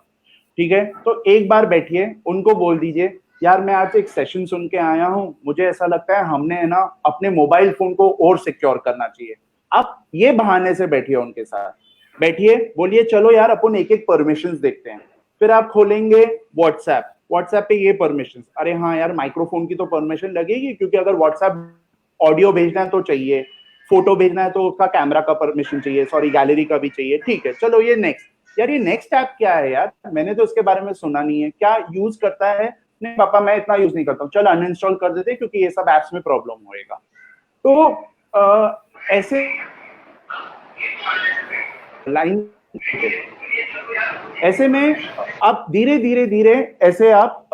ठीक है, तो एक बार बैठिए, उनको बोल दीजिए यार मैं आज एक सेशन सुन के आया हूं, मुझे ऐसा लगता है हमने है ना अपने मोबाइल फोन को और सिक्योर करना चाहिए। आप ये बहाने से बैठिए, उनके साथ बैठिए, बोलिए चलो यार अपन एक एक परमिशंस देखते हैं। फिर आप खोलेंगे व्हाट्सएप पे ये परमिशंस, अरे हाँ यार माइक्रोफोन की तो परमिशन लगेगी, क्योंकि अगर व्हाट्सएप ऑडियो भेजना है तो चाहिए, फोटो भेजना है तो उसका कैमरा का परमिशन चाहिए, सॉरी गैलरी का भी चाहिए। ठीक है, चलो ये नेक्स्ट। यार ये नेक्स्ट ऐप क्या है यार, मैंने तो इसके बारे में सुना नहीं है, क्या यूज करता है? नहीं पापा मैं इतना यूज नहीं करता हूँ, चल अनइंस्टॉल कर देते क्योंकि ये सब एप्स में प्रॉब्लम होएगा। तो ऐसे लाइन, ऐसे में आप धीरे धीरे ऐसे आप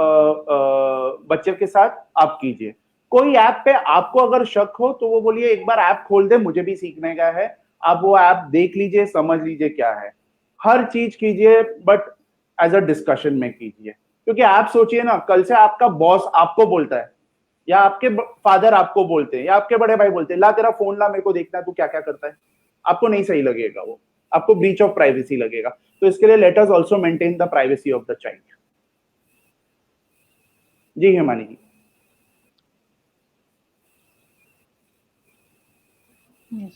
बच्चे के साथ आप कीजिए। कोई ऐप पे आपको अगर शक हो तो वो बोलिए एक बार ऐप खोल दे, मुझे भी सीखने का है। आप वो ऐप देख लीजिए, समझ लीजिए क्या है। हर चीज कीजिए बट एज अ डिस्कशन में कीजिए, क्योंकि आप सोचिए ना, कल से आपका बॉस आपको बोलता है, या आपके फादर आपको बोलते हैं, या आपके बड़े भाई बोलते हैं ला तेरा फोन ला, मेरे को देखना है तू क्या क्या करता है। आपको नहीं सही लगेगा, वो आपको ब्रीच ऑफ प्राइवेसी लगेगा। तो इसके लिए let us also maintain the privacy of the child. जी हिमानी जी। Yes.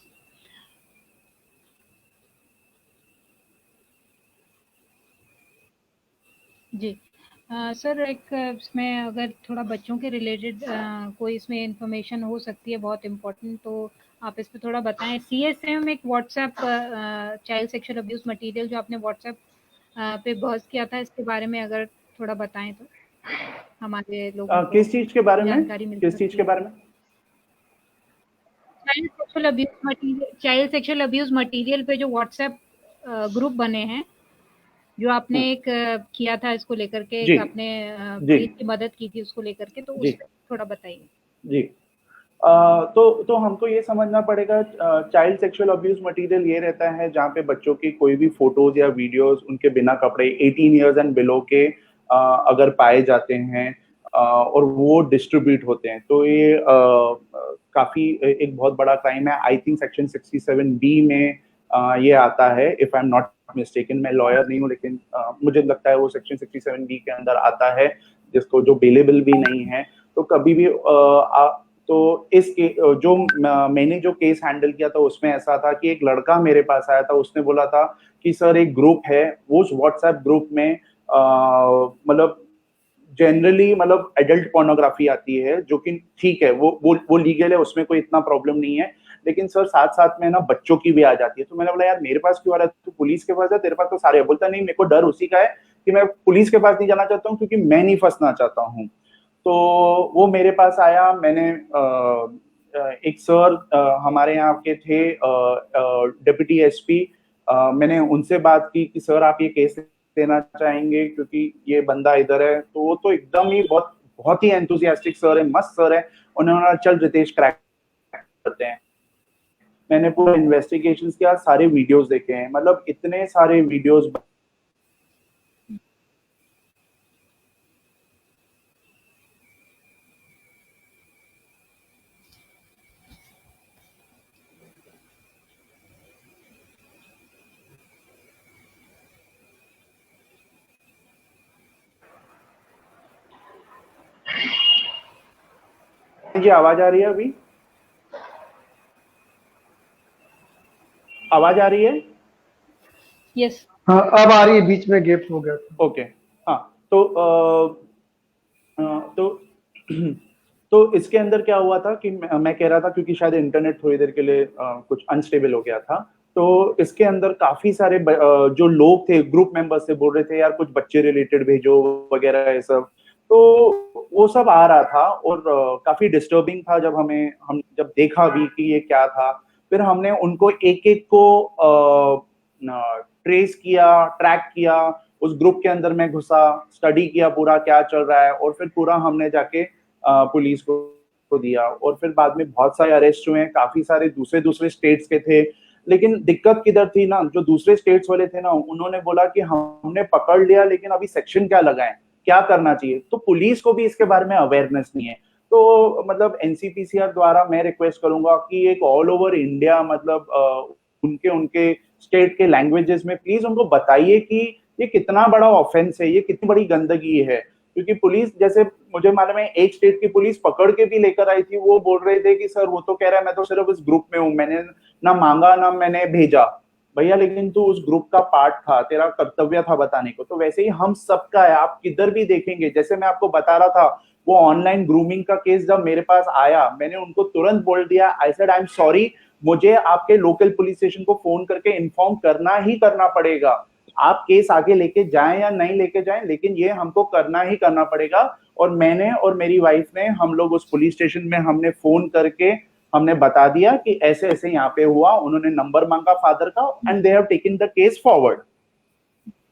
जी। सर एक इसमें अगर थोड़ा बच्चों के रिलेटेड कोई इसमें इंफॉर्मेशन हो सकती है बहुत इम्पोर्टेंट, तो आप इस पे थोड़ा बताएं। CSM एक WhatsApp child sexual abuse material जो आपने व्हाट्सएप पे बहस किया था, इसके बारे में अगर थोड़ा बताएं तो हमारे लोगों को किस चीज के बारे में, जानकारी मिल किस चीज के बारे में? चाइल्ड सेक्सुअल अब्यूज मटेरियल पे जो व्हाट्सएप ग्रुप बने हैं, जो आपने एक किया था इसको लेकर के, एक आपने पुलिस की मदद की थी उसको लेकर के, तो उस पर थोड़ा बताइए। जी। तो हमको ये समझना पड़ेगा, चाइल्ड सेक्सुअल अब्यूज मटेरियल ये रहता है जहाँ पे बच्चों की कोई भी फोटोज या वीडियोस उनके बिना कपड़े 18 इयर्स एंड बिलो के अगर पाए जाते हैं और वो डिस्ट्रीब्यूट होते हैं, तो ये काफी एक बहुत बड़ा क्राइम है। आई थिंक सेक्शन 67B में ये आता है, if I am not mistaken. मैं लॉयर नहीं हूँ, लेकिन मुझे लगता है वो सेक्शन 67B के अंदर आता है, जिसको जो बेलेबल भी नहीं है। तो कभी भी तो जो मैंने जो केस हैंडल किया था उसमें ऐसा था कि एक लड़का मेरे पास आया था, उसने बोला था कि सर एक ग्रुप है, वो उस व्हाट्सएप ग्रुप में मतलब जनरली मतलब एडल्ट पोर्नोग्राफी आती है, जो कि ठीक है, वो लीगल है, उसमें कोई इतना प्रॉब्लम नहीं है, लेकिन सर साथ साथ में ना बच्चों की भी आ जाती है। तो मैंने बोला यार मेरे पास क्यों आ रहा है, तू पुलिस के पास है, तेरे पास तो सारे है। बोलता नहीं, मेरे को डर उसी का है कि मैं पुलिस के पास नहीं जाना चाहता हूँ, क्योंकि मैं नहीं फंसना चाहता हूँ। तो वो मेरे पास आया, मैंने एक सर हमारे यहाँ के थे, डिप्टी एसपी, मैंने उनसे बात की कि सर आप ये केस देना चाहेंगे क्योंकि ये बंदा इधर है। तो वो तो एकदम ही बहुत बहुत ही एंथुसियास्टिक सर है, मस्त सर है। उन्होंने चल रितेश क्रैक करते हैं। मैंने पूरा इन्वेस्टिगेशन किया, सारे वीडियोस देखे हैं, मतलब इतने सारे वीडियोस। जी आवाज आ रही है? अभी आवाज आ रही है? यस। हाँ अब आ रही है, बीच में गैप हो गया था। ओके। हाँ तो तो तो इसके अंदर क्या हुआ था कि मैं कह रहा था, क्योंकि शायद इंटरनेट थोड़ी देर के लिए कुछ अनस्टेबल हो गया था। तो इसके अंदर काफी सारे जो लोग थे, ग्रुप मेंबर्स थे, बोल रहे थे यार कुछ बच्चे रिलेटेड भेजो वगैरह ये सब। तो वो सब आ रहा था और काफी डिस्टर्बिंग था जब हम जब देखा भी कि ये क्या था। फिर हमने उनको एक एक को ट्रेस किया, ट्रैक किया, उस ग्रुप के अंदर में घुसा, स्टडी किया पूरा क्या चल रहा है, और फिर पूरा हमने जाके पुलिस को दिया। और फिर बाद में बहुत सारे अरेस्ट हुए हैं, काफी सारे दूसरे दूसरे स्टेट्स के थे। लेकिन दिक्कत किधर थी ना, जो दूसरे स्टेट्स वाले थे ना, उन्होंने बोला कि हमने पकड़ लिया, लेकिन अभी सेक्शन क्या लगाएं, क्या करना चाहिए। तो पुलिस को भी इसके बारे में अवेयरनेस नहीं है। तो मतलब एनसीपीसीआर द्वारा मैं रिक्वेस्ट करूंगा कि एक ऑल ओवर इंडिया, मतलब उनके उनके स्टेट के लैंग्वेजेस में प्लीज उनको बताइए कि ये कितना बड़ा ऑफेंस है, ये कितनी बड़ी गंदगी है। क्योंकि पुलिस, जैसे मुझे मालूम है एक स्टेट की पुलिस पकड़ के भी लेकर आई थी, वो बोल रहे थे कि सर वो तो कह रहा है मैं तो सिर्फ इस ग्रुप में हूँ, मैंने ना मांगा ना मैंने भेजा। भैया लेकिन तू उस ग्रुप का पार्ट था, तेरा कर्तव्य था बताने को। तो वैसे ही हम सबका है, आप किधर भी देखेंगे, जैसे मैं आपको बता रहा था वो ऑनलाइन ग्रूमिंग का केस जब मेरे पास आया, मैंने उनको तुरंत बोल दिया, I said I am sorry, मुझे आपके लोकल पुलिस स्टेशन को फोन करके इन्फॉर्म करना ही करना पड़ेगा। आप केस आगे लेके जाएं या नहीं लेके जाएं, लेकिन ये हमको करना ही करना पड़ेगा। और मैंने और मेरी वाइफ ने, हम लोग उस पुलिस स्टेशन में हमने फोन करके हमने बता दिया कि ऐसे ऐसे यहाँ पे हुआ। उन्होंने नंबर मांगा फादर का, and they have taken the case forward.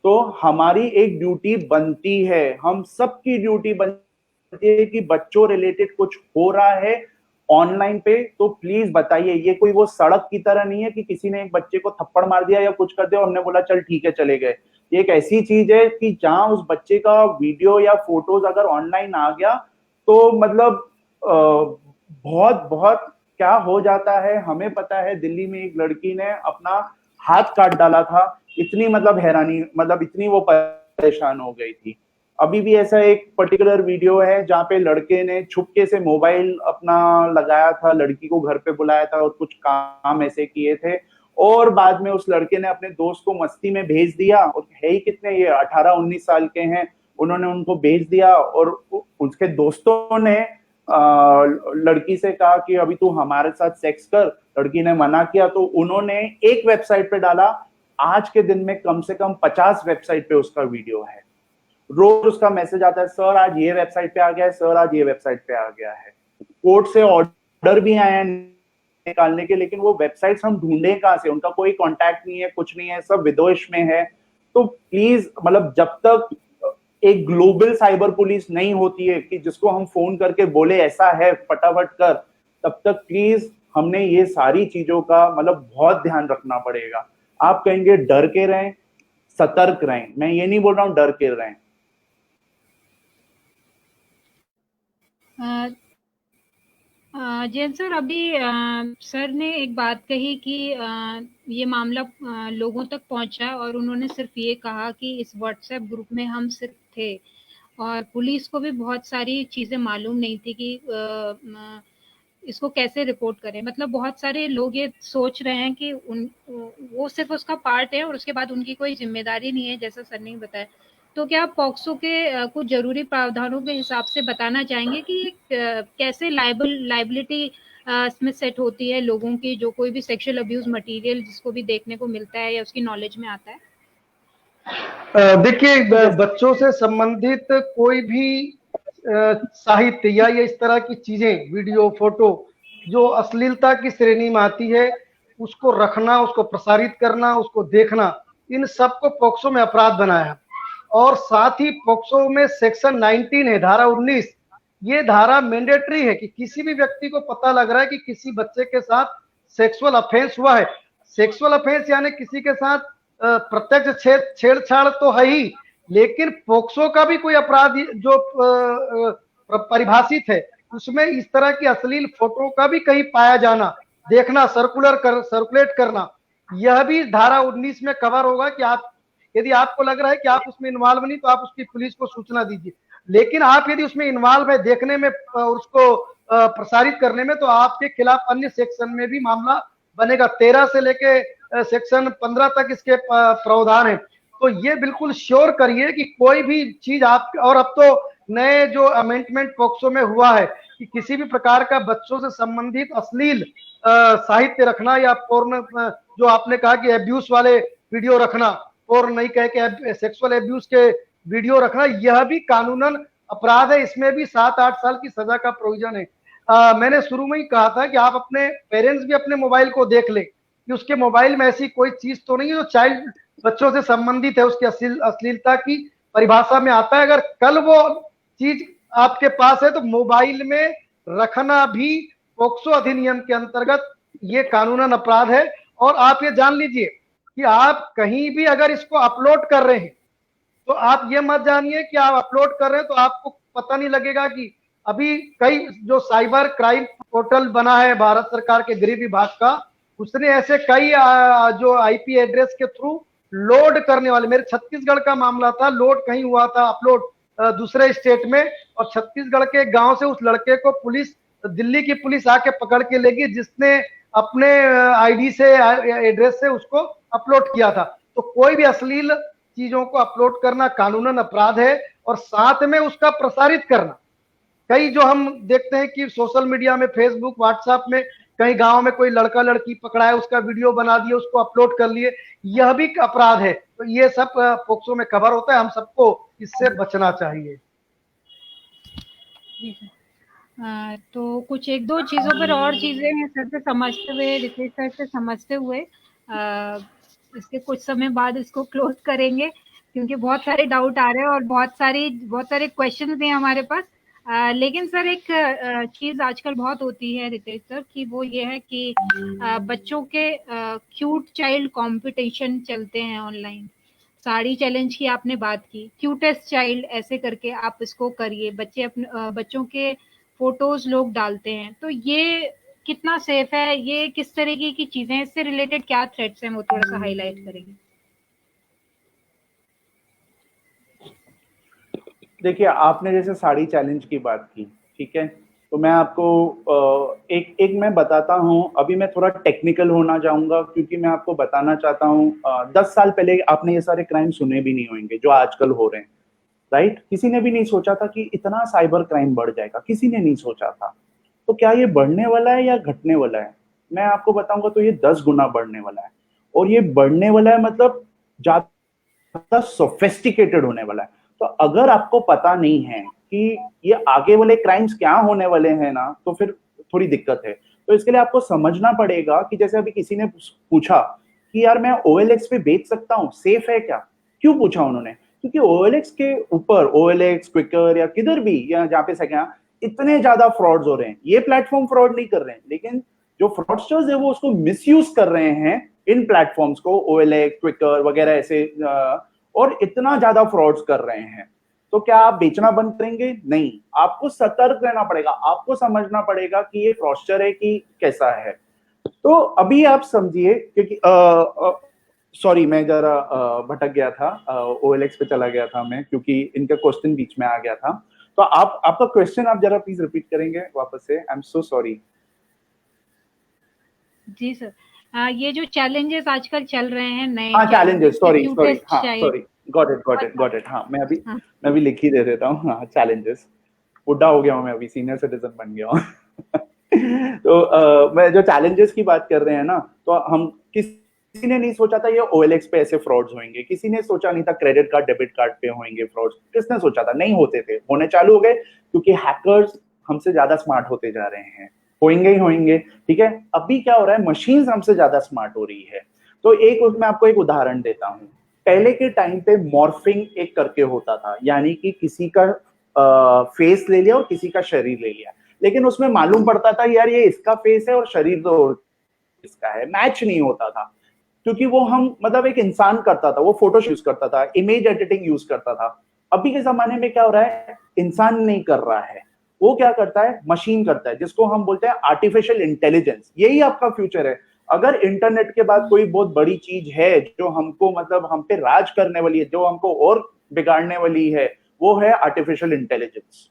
तो हमारी एक ड्यूटी बनती है, हम सबकी ड्यूटी बनती है कि बच्चों रिलेटेड कुछ हो रहा है ऑनलाइन पे तो प्लीज बताइए। ये कोई वो सड़क की तरह नहीं है कि किसी ने एक बच्चे को थप्पड़ मार दिया या कुछ कर दिया और हमने बोला चल ठीक है चले गए। ये एक ऐसी चीज है कि जहां उस बच्चे का वीडियो या फोटोज अगर ऑनलाइन आ गया तो मतलब बहुत बहुत क्या हो जाता है हमें पता है। दिल्ली में एक लड़की ने अपना हाथ काट डाला था, इतनी मतलब हैरानी, मतलब इतनी वो परेशान हो गई थी। अभी भी ऐसा एक पर्टिकुलर वीडियो है जहाँ पे लड़के ने छुपके से मोबाइल अपना लगाया था, लड़की को घर पे बुलाया था और कुछ काम ऐसे किए थे, और बाद में उस लड़के ने अपने दोस्त को मस्ती में भेज दिया। और है ही कितने, ये 18-19 साल के हैं, उन्होंने उनको भेज दिया और उसके दोस्तों ने लड़की से कहा कि अभी तू हमारे साथ सेक्स कर। लड़की ने मना किया तो उन्होंने एक वेबसाइट पे डाला। आज के दिन में कम से कम 50 वेबसाइट पे उसका वीडियो है। रोज उसका मैसेज आता है, सर आज ये वेबसाइट पे आ गया है, सर आज ये वेबसाइट पे आ गया है। कोर्ट से ऑर्डर भी आए हैं निकालने के, लेकिन वो वेबसाइट्स हम ढूंढे कहां से, उनका कोई कांटेक्ट नहीं है, कुछ नहीं है, सब विदेश में है। तो प्लीज मतलब जब तक एक ग्लोबल साइबर पुलिस नहीं होती है कि जिसको हम फोन करके बोले ऐसा है फटाफट कर, तब तक प्लीज हमने ये सारी चीजों का मतलब बहुत ध्यान रखना पड़ेगा। आप कहेंगे डर के रहें, सतर्क रहें, मैं ये नहीं बोल रहा हूं डर के रहें। जैन सर, अभी सर ने एक बात कही कि ये मामला लोगों तक पहुंचा और उन्होंने सिर्फ ये कहा कि इस व्हाट्सएप ग्रुप में हम सिर्फ थे, और पुलिस को भी बहुत सारी चीजें मालूम नहीं थी कि इसको कैसे रिपोर्ट करें। मतलब बहुत सारे लोग ये सोच रहे हैं कि वो सिर्फ उसका पार्ट है और उसके बाद उनकी कोई जिम्मेदारी नहीं है, जैसा सर ने बताया। तो क्या आप पॉक्सो के कुछ जरूरी प्रावधानों के हिसाब से बताना चाहेंगे कि कैसे लाइबिलिटी इसमें सेट होती है लोगों की, जो कोई भी सेक्सुअल अब्यूज मटेरियल जिसको भी देखने को मिलता है या उसकी नॉलेज में आता है? देखिए, बच्चों से संबंधित कोई भी साहित्य या ये इस तरह की चीजें, वीडियो, फोटो जो अश्लीलता की श्रेणी में आती है, उसको रखना, उसको प्रसारित करना, उसको देखना, इन सबको पॉक्सो में अपराध बनाया। और साथ ही पॉक्सो में सेक्शन 19 है, धारा 19, ये धारा मैंडेटरी है कि किसी भी व्यक्ति को पता लग रहा है कि किसी बच्चे के साथ सेक्सुअल अफेंस हुआ है। सेक्सुअल अफेंस यानी किसी के साथ प्रत्यक्ष छेड़छाड़ तो है ही, लेकिन पॉक्सो का भी कोई अपराध जो परिभाषित है, उसमें इस तरह की अश्लील फोटो का भी कहीं पाया जाना, देखना, सर्कुलेट करना, यह भी धारा 19 में कवर होगा कि आप, यदि आपको लग रहा है कि आप उसमें इन्वॉल्व नहीं, तो आप उसकी पुलिस को सूचना दीजिए। लेकिन आप यदि उसमें इन्वॉल्व है, देखने में, उसको प्रसारित करने में, तो आपके खिलाफ अन्य सेक्शन में भी मामला बनेगा। 13 से लेके सेक्शन 15 तक इसके प्रावधान है। तो ये बिल्कुल श्योर करिए कि कोई भी चीज आप, और अब तो नए जो अमेंडमेंट पॉक्सो में हुआ है कि किसी भी प्रकार का बच्चों से संबंधित अश्लील साहित्य रखना या पोर्न, जो आपने कहा कि एब्यूज वाले वीडियो रखना, और नहीं कह के सेक्सुअल एब्यूज के वीडियो रखना, यह भी कानूनन अपराध है। इसमें भी 7-8 साल की सजा का प्रोविजन है। मैंने शुरू में ही कहा था कि आप अपने पेरेंट्स भी अपने मोबाइल को देख ले कि उसके मोबाइल में ऐसी कोई चीज तो नहीं है जो चाइल्ड, बच्चों से संबंधित है, उसकी अश्लीलता की परिभाषा में आता है। अगर कल वो चीज आपके पास है तो मोबाइल में रखना भी पॉक्सो अधिनियम के अंतर्गत ये कानूनन अपराध है। और आप ये जान लीजिए कि आप कहीं भी अगर इसको अपलोड कर रहे हैं, तो आप ये मत जानिए कि आप अपलोड कर रहे हैं तो आपको पता नहीं लगेगा कि अभी कई जो साइबर क्राइम पोर्टल बना है भारत सरकार के गृह विभाग का, उसने ऐसे कई जो आईपी एड्रेस के थ्रू लोड करने वाले, मेरे छत्तीसगढ़ का मामला था, लोड कहीं हुआ था अपलोड दूसरे स्टेट में, और छत्तीसगढ़ के गांव से उस लड़के को पुलिस, दिल्ली की पुलिस आके पकड़ के ले गई, जिसने अपने आईडी से, एड्रेस से उसको अपलोड किया था। तो कोई भी अश्लील चीजों को अपलोड करना कानूनन अपराध है, और साथ में उसका प्रसारित करना। कई जो हम देखते हैं कि सोशल मीडिया में, फेसबुक, व्हाट्सएप में, कहीं गांव में कोई लड़का लड़की पकड़ा है, उसका वीडियो बना दिए, उसको अपलोड कर लिए, यह भी अपराध है। तो ये सब पॉक्सो में कवर होता है। हम सबको इससे बचना चाहिए। तो कुछ एक दो चीजों पर और चीजें सर से समझते हुए, रितेश सर से समझते हुए, इसके कुछ समय बाद इसको क्लोज करेंगे, क्योंकि बहुत सारे डाउट आ रहे हैं और बहुत सारे क्वेश्चन हैं हमारे पास। लेकिन सर, एक चीज आजकल बहुत होती है रितेश सर, कि वो ये है कि बच्चों के क्यूट चाइल्ड कंपटीशन चलते हैं ऑनलाइन। साड़ी चैलेंज की आपने बात की, क्यूटेस्ट चाइल्ड ऐसे करके आप इसको करिए, बच्चे अपने बच्चों के फोटोज लोग डालते हैं। तो ये कितना सेफ है? ये किस तरीके की चीजें, इससे रिलेटेड क्या थ्रेट्स हैं, वो थोड़ा सा हाईलाइट करेंगे। देखिए, आपने जैसे साड़ी चैलेंज की बात की, ठीक है, तो मैं आपको एक मैं बताता हूं। अभी मैं थोड़ा टेक्निकल होना चाहूंगा, क्योंकि मैं आपको बताना चाहता हूं 10 साल पहले आपने ये सारे क्राइम सुने भी नहीं होंगे जो आजकल हो रहे हैं, राइट? किसी ने भी नहीं सोचा था कि इतना साइबर क्राइम बढ़ जाएगा, किसी ने नहीं सोचा था। तो क्या ये बढ़ने वाला है या घटने वाला है? मैं आपको बताऊंगा तो ये 10 गुना बढ़ने वाला है। और ये बढ़ने वाला है मतलब ज्यादा सोफिस्टिकेटेड होने वाला है। तो अगर आपको पता नहीं है कि ये आगे वाले क्राइम्स क्या होने वाले हैं ना, तो फिर थोड़ी दिक्कत है। तो इसके लिए आपको समझना पड़ेगा कि जैसे अभी किसी ने पूछा कि यार मैं OLX पे बेच सकता हूँ, सेफ है क्या? क्यों पूछा उन्होंने? क्योंकि OLX के ऊपर, OLX, क्विकर या किधर भी, या जहाँ पे सके, इतने ज्यादा फ्रॉड्स हो रहे हैं। ये प्लेटफॉर्म फ्रॉड नहीं कर रहे हैं, लेकिन जो फ्रॉडस्टर्स है वो उसको मिसयूज कर रहे हैं, इन प्लेटफॉर्म्स को, OLX, क्विकर वगैरह ऐसे, और इतना ज्यादा फ्रॉड्स कर रहे हैं। तो क्या आप बेचना बंद करेंगे? नहीं, आपको सतर्क रहना पड़ेगा, आपको समझना पड़ेगा कि ये फ्रॉस्टर है कि कैसा है। तो अभी आप समझिए, क्योंकि सॉरी मैं जरा भटक गया था, OLX पे चला गया था मैं, क्योंकि इनका क्वेश्चन बीच में आ गया था। तो आपका क्वेश्चन आप जरा प्लीज रिपीट करेंगे वापस से? I am so sorry. जी सर, ये जो चैलेंजेस आजकल चल रहे हैं नए, हाँ, चैलेंजेस, सॉरी सॉरी, हाँ चाहिए। सॉरी, गॉट इट, हाँ मैं भी लिख ही दे देता हूँ। हाँ, चैलेंजेस, बुढ़ा हो गया हूँ मैं, अभी सीनियर सिटीजन बन गया हूँ। तो मैं जो चैलेंजेस की बात कर रहे हैं ना, तो हम किसी ने नहीं सोचा था ये OLX पे ऐसे फ्रॉड्स होंगे, किसी ने सोचा नहीं था क्रेडिट कार्ड डेबिट कार्ड पे होंगे फ्रॉड्स, किसने सोचा था? नहीं होते थे, होने चालू हो गए, क्योंकि हैकर्स हमसे ज्यादा स्मार्ट होते जा रहे हैं, होंगे ही होंगे। ठीक है, अभी क्या हो रहा है, मशीन्स हमसे ज्यादा स्मार्ट हो रही है। तो एक उसमें आपको एक उदाहरण देता हूँ। पहले के टाइम पे मॉर्फिंग एक करके होता था, यानी कि किसी का फेस ले लिया और किसी का शरीर ले लिया, लेकिन उसमें मालूम पड़ता था यार ये इसका फेस है और शरीर तो इसका है, मैच नहीं होता था, क्योंकि वो हम मतलब एक इंसान करता था, वो फोटो यूज करता था, इमेज एडिटिंग यूज करता था। अभी के जमाने में क्या हो रहा है, इंसान नहीं कर रहा है, वो क्या करता है, मशीन करता है, जिसको हम बोलते हैं आर्टिफिशियल इंटेलिजेंस। यही आपका फ्यूचर है। अगर इंटरनेट के बाद कोई बहुत बड़ी चीज है जो हमको मतलब हम पे राज करने वाली है, जो हमको और बिगाड़ने वाली है, वो है आर्टिफिशियल इंटेलिजेंस।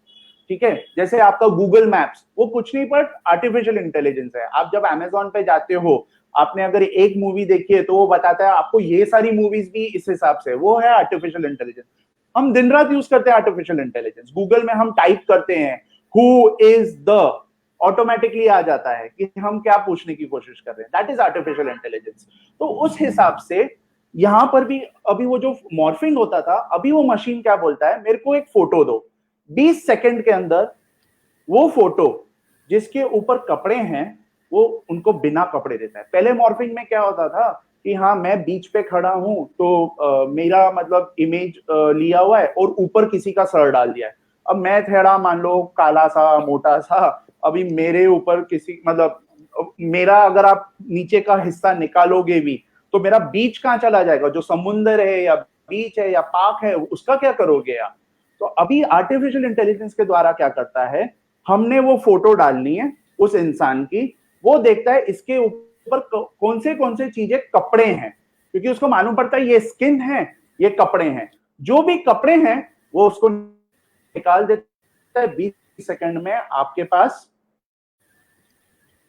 ठीक है, जैसे आपका गूगल मैप्स, वो कुछ नहीं बट आर्टिफिशियल इंटेलिजेंस है। आप जब अमेजोन पे जाते हो, आपने अगर एक मूवी देखी है तो वो बताता है आपको ये सारी मूवीज भी इस हिसाब से, वो है आर्टिफिशियल इंटेलिजेंस। हम दिन रात यूज करते हैं आर्टिफिशियल इंटेलिजेंस। गूगल में हम टाइप करते हैं हु इज द, ऑटोमेटिकली आ जाता है कि हम क्या पूछने की कोशिश कर रहे हैं, दैट इज आर्टिफिशियल इंटेलिजेंस। तो उस हिसाब से यहां पर भी अभी वो जो मॉर्फिंग होता था, अभी वो मशीन क्या बोलता है, मेरे को एक फोटो दो, 20 सेकंड के अंदर वो फोटो जिसके ऊपर कपड़े हैं वो उनको बिना कपड़े देता है। पहले मॉर्फिंग में क्या होता था कि हाँ मैं बीच पे खड़ा हूं तो मेरा मतलब इमेज लिया हुआ है और ऊपर किसी का सर डाल दिया है। अब मैं थोड़ा मान लो काला सा मोटा सा, अभी मेरे ऊपर किसी मतलब मेरा अगर आप नीचे का हिस्सा निकालोगे भी तो मेरा बीच कहाँ चला जाएगा, जो समुंदर है या बीच है या पार्क है उसका क्या करोगे आप? तो अभी आर्टिफिशियल इंटेलिजेंस के द्वारा क्या करता है, हमने वो फोटो डालनी है उस इंसान की, वो देखता है इसके ऊपर कौन से चीजें कपड़े हैं, क्योंकि उसको मालूम पड़ता है ये स्किन है, ये कपड़े हैं, जो भी कपड़े हैं वो उसको निकाल देता है, 20 सेकंड में आपके पास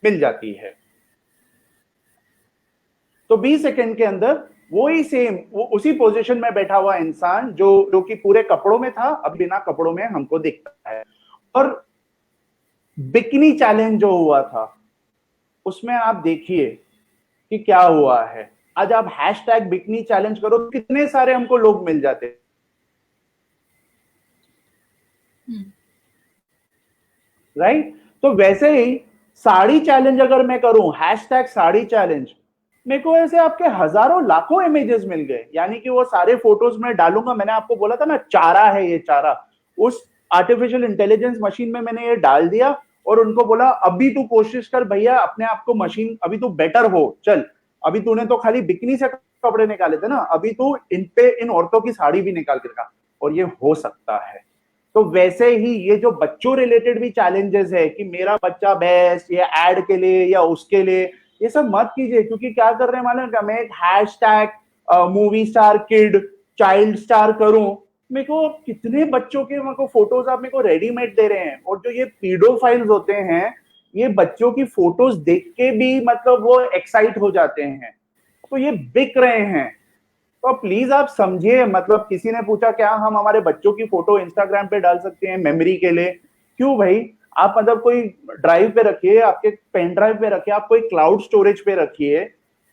मिल जाती है। तो 20 सेकंड के अंदर वही सेम वो उसी पोजीशन में बैठा हुआ इंसान जो कि पूरे कपड़ों में था, अब बिना कपड़ों में हमको दिखता है। और बिकनी चैलेंज जो हुआ था उसमें आप देखिए कि क्या हुआ है। आज आप हैशटैग बिकनी चैलेंज करो, कितने सारे हमको लोग मिल जाते हैं, राइट? तो वैसे ही साड़ी चैलेंज अगर मैं करूं, हैशटैग साड़ी चैलेंज, मेरे को ऐसे आपके हजारों लाखों इमेजेस मिल गए, यानी कि वो सारे फोटोज में डालूंगा। मैंने आपको बोला था ना चारा है ये चारा, उस आर्टिफिशियल इंटेलिजेंस मशीन में मैंने ये डाल दिया और उनको बोला अभी तू कोशिश कर भैया अपने आप को मशीन, अभी तू बेटर हो, चल अभी तूने तो खाली बिकनी से कपड़े निकाले थे ना, अभी तू इन पे इन औरतों की साड़ी भी निकाल के दिखा, और ये हो सकता है। तो वैसे ही ये जो बच्चों रिलेटेड भी चैलेंजेस है कि मेरा बच्चा बेस्ट या एड के लिए या उसके लिए, ये सब मत कीजिए, क्योंकि क्या कर रहे हैं मालूम क्या, मैं एक hashtag movie star kid child star करूं, मेरे को कितने बच्चों के मेरे को फोटोज आप मेरे को रेडीमेड दे रहे हैं। और जो ये पीडोफाइल्स होते हैं, ये बच्चों की फोटोज देख के भी मतलब वो एक्साइट हो जाते हैं, तो ये बिक रहे हैं। तो प्लीज आप समझिए, मतलब किसी ने पूछा क्या हम हमारे बच्चों की फोटो इंस्टाग्राम पे डाल सकते हैं मेमोरी के लिए? क्यों भाई, आप मतलब कोई ड्राइव पे रखिए, आपके पेन ड्राइव पे रखिए, आप कोई क्लाउड स्टोरेज पे रखिए,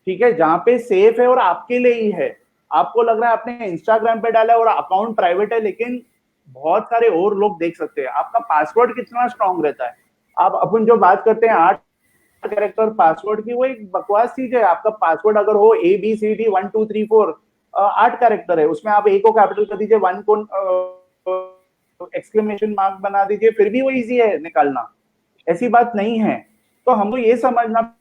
ठीक है, जहां पे सेफ है और आपके लिए ही है। आपको लग रहा है आपने इंस्टाग्राम पे डाला है और अकाउंट प्राइवेट है, लेकिन बहुत सारे और लोग देख सकते हैं। आपका पासवर्ड कितना स्ट्रांग रहता है, आप अपन जो बात करते हैं 8 कैरेक्टर पासवर्ड की, वो एक बकवास चीज है। आपका पासवर्ड अगर हो ABCD 1 2 3 4, 8 कैरेक्टर है, उसमें आप A को कैपिटल कर दीजिए, 1 को एक्सक्लेमेशन मार्क बना दीजिए, फिर भी वो इजी है निकालना, ऐसी बात नहीं है। तो हमको ये समझना,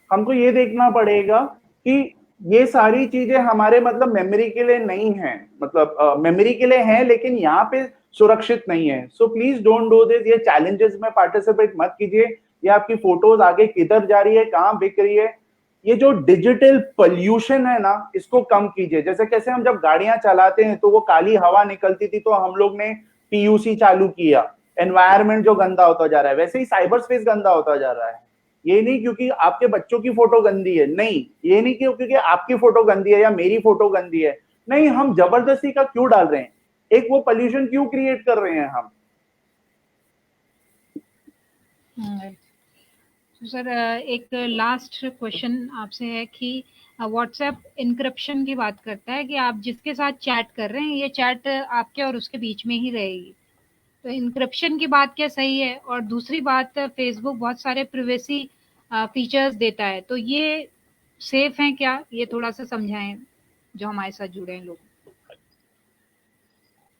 हमको ये देखना पड़ेगा कि ये सारी चीजें हमारे मतलब मेमोरी के लिए नहीं है, मतलब मेमोरी के लिए है लेकिन यहाँ पे सुरक्षित नहीं है। So please don't do this. ये चैलेंजेस में पार्टिसिपेट मत कीजिए। ये आपकी फोटोज आगे किधर जा रही है, कहाँ बिक रही है। ये जो डिजिटल पोल्यूशन है ना, इसको कम कीजिए। जैसे कैसे हम जब गाड़ियां चलाते हैं तो वो काली हवा निकलती थी तो हम लोग ने पीयूसी चालू किया, एनवायरनमेंट जो गंदा होता जा रहा है, वैसे ही साइबर स्पेस गंदा होता जा रहा है। ये नहीं क्योंकि आपके बच्चों की फोटो गंदी है, नहीं, ये नहीं क्योंकि आपकी फोटो गंदी है या मेरी फोटो गंदी है, नहीं, हम जबरदस्ती का क्यों डाल रहे हैं, एक वो पोल्यूशन क्यों क्रिएट कर रहे हैं हम। सर एक लास्ट क्वेश्चन आपसे है कि व्हाट्सएप इनक्रिप्शन की बात करता है कि आप जिसके साथ चैट कर रहे हैं ये चैट आपके और उसके बीच में ही रहेगी, तो इनक्रिप्शन की बात क्या सही है? और दूसरी बात, फेसबुक बहुत सारे प्रिवेसी फीचर्स देता है, तो ये सेफ हैं क्या? ये थोड़ा सा समझाएं जो हमारे साथ जुड़े हैं लोग।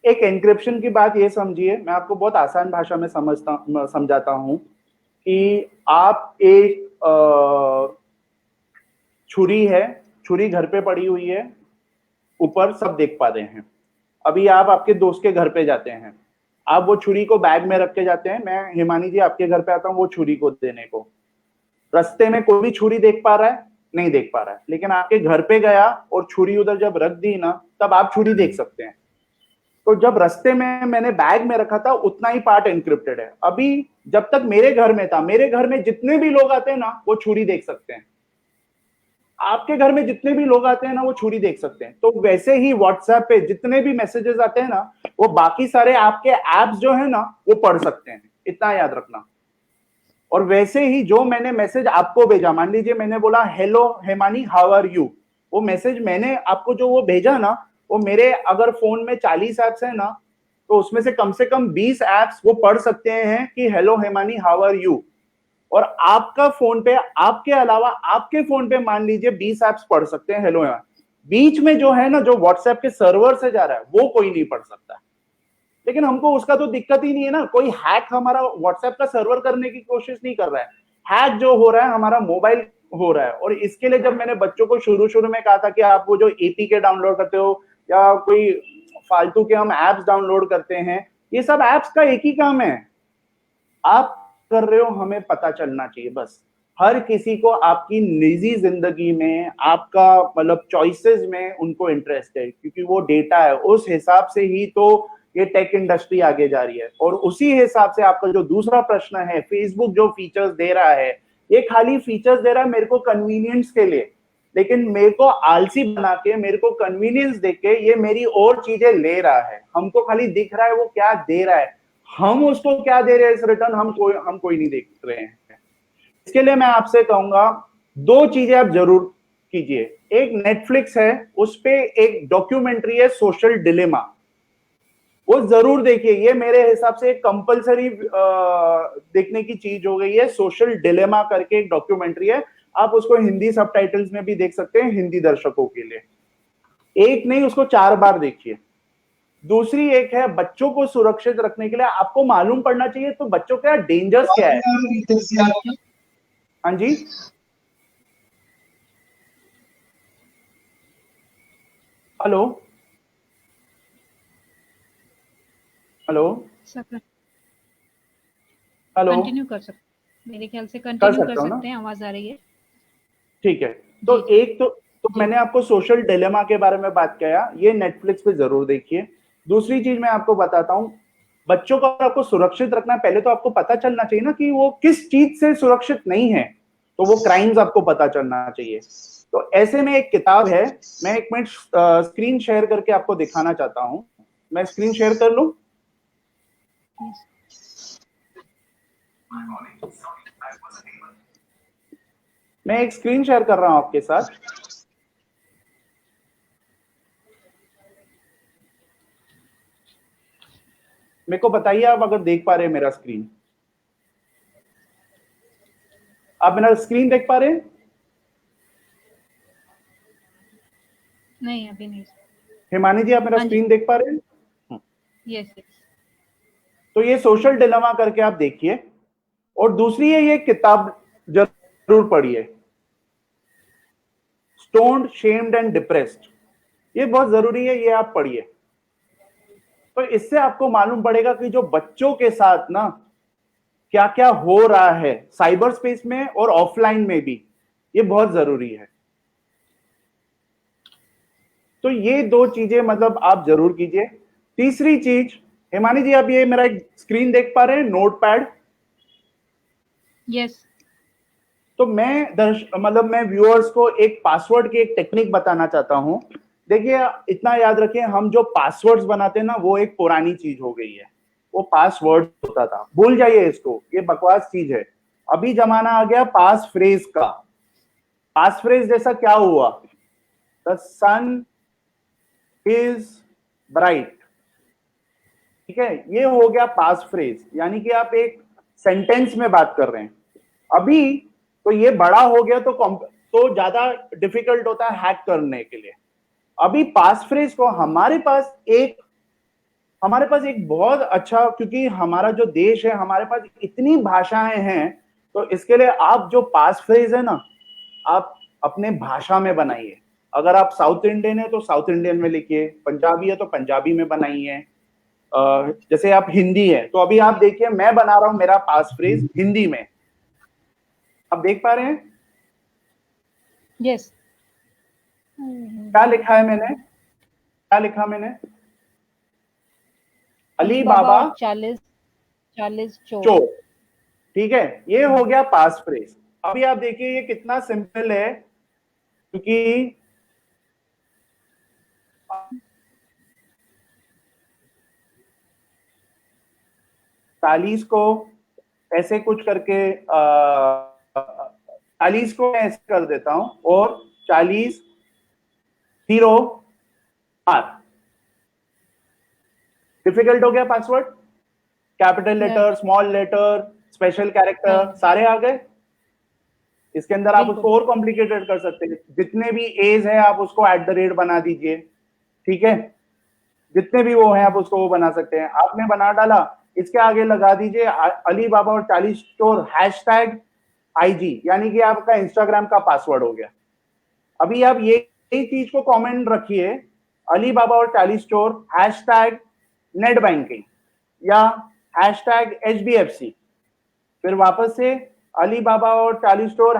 एक एन्क्रिप्शन की बात ये समझिए, मैं आपको बहुत आसान भाषा में समझाता हूं कि आप एक छुरी है, छुरी घर पे पड़ी हुई है, ऊपर सब देख पा रहे हैं। अभी आप आपके दोस्त के घर पे जाते हैं, आप वो छुरी को बैग में रख के जाते हैं, मैं हिमानी जी आपके घर पे आता हूँ वो छुरी को देने को। रास्ते में कोई भी छुरी देख पा रहा है? नहीं देख पा रहा है। लेकिन आपके घर पे गया और छुरी उधर जब रख दी ना, तब आप छुरी देख सकते हैं। तो जब रास्ते में मैंने बैग में रखा था उतना ही पार्ट एनक्रिप्टेड है। अभी जब तक मेरे घर में था, मेरे घर में जितने भी लोग आते हैं ना वो छुरी देख सकते हैं। आपके घर में जितने भी लोग आते हैं ना वो छुरी देख सकते हैं। तो वैसे ही व्हाट्सएप पे जितने भी मैसेजेस आते हैं ना, वो बाकी सारे आपके एप्स जो है ना वो पढ़ सकते हैं, इतना याद रखना। और वैसे ही जो मैंने मैसेज आपको भेजा, मान लीजिए मैंने बोला hello Hemani how are you, वो मैसेज मैंने आपको जो वो भेजा ना, वो मेरे अगर फोन में 40 एप्स है ना, तो उसमें से कम 20 एप्स वो पढ़ सकते हैं कि hello Hemani how are you. और आपका फोन पे, आपके अलावा आपके फोन पे मान लीजिए 20 एप्स पढ़ सकते हैं हेलो हेमानी। बीच में जो है ना, जो व्हाट्सएप के सर्वर से जा रहा है वो कोई नहीं पढ़ सकता। लेकिन हमको उसका तो दिक्कत ही नहीं है ना, कोई हैक हमारा व्हाट्सएप का सर्वर करने की कोशिश नहीं कर रहा है। हैक जो हो रहा है हमारा मोबाइल हो रहा है। और इसके लिए जब मैंने बच्चों को शुरू में कहा था कि आप वो जो एपीके डाउनलोड करते हो या कोई फालतू के हम एप्स डाउनलोड करते हैं, ये सब एप्स का एक ही काम है, आप कर रहे हो हमें पता चलना चाहिए बस। हर किसी को आपकी निजी जिंदगी में, आपका मतलब चॉइसेस में उनको इंटरेस्ट है, क्योंकि वो डेटा है, उस हिसाब से ही तो ये टेक इंडस्ट्री आगे जा रही है। और उसी हिसाब से आपका जो दूसरा प्रश्न है, फेसबुक जो फीचर्स दे रहा है, ये खाली फीचर्स दे रहा है मेरे को कन्वीनियंस के लिए, लेकिन मेरे को आलसी बना के, मेरे को कन्वीनियंस देके ये मेरी और चीजें ले रहा है। हमको खाली दिख रहा है वो क्या दे रहा है, हम उसको क्या दे रहे हैं इस रिटर्न हम कोई नहीं देख रहे हैं। इसके लिए मैं आपसे कहूंगा 2 चीजें आप जरूर कीजिए। एक नेटफ्लिक्स है, उस पे एक डॉक्यूमेंट्री है सोशल डिलेमा, वो जरूर देखिए। ये मेरे हिसाब से एक कंपलसरी देखने की चीज हो गई है। सोशल डिलेमा करके एक डॉक्यूमेंट्री है, आप उसको हिंदी सबटाइटल्स में भी देख सकते हैं हिंदी दर्शकों के लिए। एक नहीं, उसको 4 बार देखिए। दूसरी एक है, बच्चों को सुरक्षित रखने के लिए आपको मालूम पड़ना चाहिए तो बच्चों का डेंजर्स क्या है। हाँ जी, हेलो हेलो हेलो, कंटिन्यू कर सकते, मेरे ख्याल से कंटिन्यू कर सकते हैं, आवाज आ रही है। ठीक है। तो एक तो मैंने आपको सोशल डिलेमा के बारे में बात किया, ये नेटफ्लिक्स पे जरूर देखिए। दूसरी चीज मैं आपको बताता हूँ, बच्चों को आपको सुरक्षित रखना है, पहले तो आपको पता चलना चाहिए ना कि वो किस चीज से सुरक्षित नहीं है, तो वो क्राइम्स आपको पता चलना चाहिए। तो ऐसे में एक किताब है, मैं 1 मिनट स्क्रीन शेयर करके आपको दिखाना चाहता हूँ। मैं स्क्रीन शेयर कर लूं? मैं एक स्क्रीन शेयर कर रहा हूं आपके साथ। मेरे को बताइए आप अगर देख पा रहे हैं मेरा स्क्रीन। आप मेरा स्क्रीन देख पा रहे हैं? नहीं, अभी नहीं। हिमानी जी, आप मेरा स्क्रीन देख पा रहे हैं? यस। तो ये सोशल डिलेमा करके आप देखिए। और दूसरी है, ये किताब जरूर पढ़िए, स्टोन्ड, शेम्ड एंड डिप्रेस्ड। ये बहुत जरूरी है, ये आप पढ़िए। तो इससे आपको मालूम पड़ेगा कि जो बच्चों के साथ ना क्या क्या हो रहा है साइबर स्पेस में और ऑफलाइन में भी, ये बहुत जरूरी है। तो ये दो चीजें मतलब आप जरूर कीजिए। तीसरी चीज, हिमानी जी आप ये मेरा एक स्क्रीन देख पा रहे हैं, नोटपैड? यस। तो मैं व्यूअर्स को एक पासवर्ड की एक टेक्निक बताना चाहता हूं। देखिए इतना याद रखें, हम जो पासवर्ड्स बनाते हैं ना वो एक पुरानी चीज हो गई है, वो पासवर्ड होता था, भूल जाइए इसको, ये बकवास चीज है। अभी जमाना आ गया पास फ्रेज का। पास फ्रेज जैसा क्या हुआ? द सन इज ब्राइट, ठीक है, ये हो गया पास फ्रेज, यानी कि आप एक सेंटेंस में बात कर रहे हैं। अभी तो ये बड़ा हो गया तो ज्यादा डिफिकल्ट होता है हैक करने के लिए। अभी पास फ्रेज को हमारे पास एक बहुत अच्छा, क्योंकि हमारा जो देश है, हमारे पास इतनी भाषाएं हैं, तो इसके लिए आप जो पास फ्रेज है ना, आप अपने भाषा में बनाइए। अगर आप साउथ इंडियन है तो साउथ इंडियन में लिखिए, पंजाबी है तो पंजाबी में बनाइए। जैसे आप हिंदी है तो अभी आप देखिए मैं बना रहा हूं मेरा पास फ्रेज हिंदी में, आप देख पा रहे हैं? यस। क्या लिखा है मैंने? क्या लिखा मैंने? अली बाबा 40 चोर, ठीक है, ये हो गया पास फ्रेज। अभी आप देखिए ये कितना सिंपल है, क्योंकि चालीस को ऐसे कुछ करके 40 को मैं ऐसे कर देता हूं और 40 0 R। डिफिकल्ट हो गया password? Capital letter, small letter, special character सारे आ गए। इसके अंदर आप उसको और कॉम्प्लिकेटेड कर सकते हैं, जितने भी एज है आप उसको @ बना दीजिए, ठीक है, जितने भी वो हैं आप उसको वो बना सकते हैं। आपने बना डाला, इसके आगे लगा दीजिए अली बाबा और 40 स्टोर #IG, यानी कि आपका इंस्टाग्राम का पासवर्ड हो गया। अभी आप ये चीज को कमेंट रखिए, अली बाबा और 40 स्टोर #नेट बैंकिंग या #HDFC, फिर वापस से अली बाबा और 40 स्टोर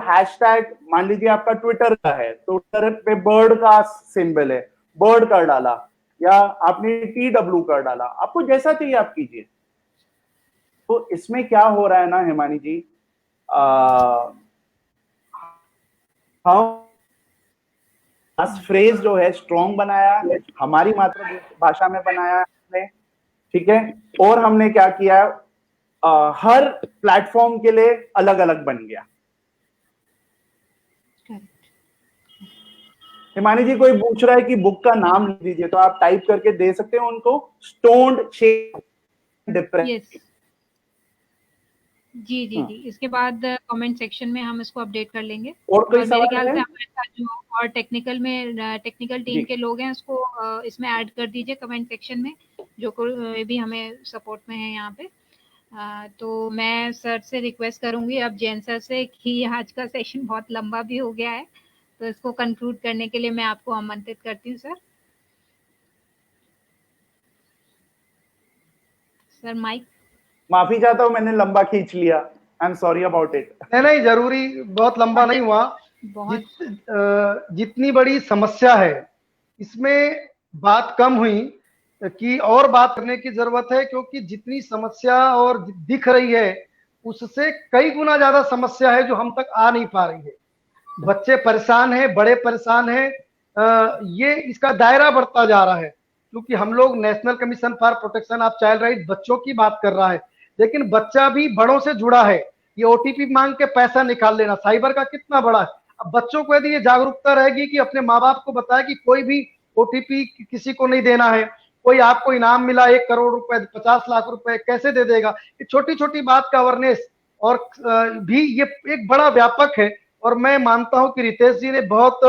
मान लीजिए आपका ट्विटर का है तो ट्विटर पे बर्ड का सिंबल है, बर्ड कर डाला, या आपने TW कर डाला, आपको जैसा चाहिए आप कीजिए। तो इसमें क्या हो रहा है ना हिमानी जी, हम फ्रेज जो है स्ट्रॉन्ग बनाया, हमारी मातृभाषा में बनाया हमने, ठीक है, और हमने क्या किया, हर प्लेटफॉर्म के लिए अलग अलग बन गया। हिमानी जी कोई पूछ रहा है कि बुक का नाम लिख दीजिए, तो आप टाइप करके दे सकते हो उनको, स्टोन्ड, शेम्ड, डिप्रेस्ड। जी जी जी, इसके बाद कमेंट सेक्शन में हम इसको अपडेट कर लेंगे। और कोई मेरे ख्याल से हमारे साथ जो और टेक्निकल टीम के लोग हैं उसको इसमें ऐड कर दीजिए कमेंट सेक्शन में, जो कोई भी हमें सपोर्ट में है यहाँ पे। तो मैं सर से रिक्वेस्ट करूंगी अब जैन सर से कि आज का सेशन बहुत लंबा भी हो गया है, तो इसको कंक्लूड करने के लिए मैं आपको आमंत्रित करती हूँ। Sir mike. माफी चाहता हूँ, मैंने लंबा खींच लिया, I am sorry about it. नहीं, जरूरी बहुत लंबा नहीं हुआ। जितनी बड़ी समस्या है इसमें बात कम हुई कि और बात करने की जरूरत है, क्योंकि जितनी समस्या और दिख रही है उससे कई गुना ज्यादा समस्या है जो हम तक आ नहीं पा रही है। बच्चे परेशान हैं, बड़े परेशान हैं, ये इसका दायरा बढ़ता जा रहा है, क्योंकि हम लोग national commission for protection of child right बच्चों की बात कर रहा है, लेकिन बच्चा भी बड़ों से जुड़ा है। ये OTP मांग के पैसा निकाल लेना साइबर का कितना बड़ा है। अब बच्चों को यदि ये जागरूकता रहेगी कि अपने माँ बाप को बताए कि कोई भी OTP किसी को नहीं देना है, कोई आपको इनाम मिला 1 करोड़ रुपए, 50 लाख रुपए कैसे दे देगा, ये छोटी छोटी बात का अवेयरनेस और भी ये एक बड़ा व्यापक है। और मैं मानता हूं कि रितेश जी ने बहुत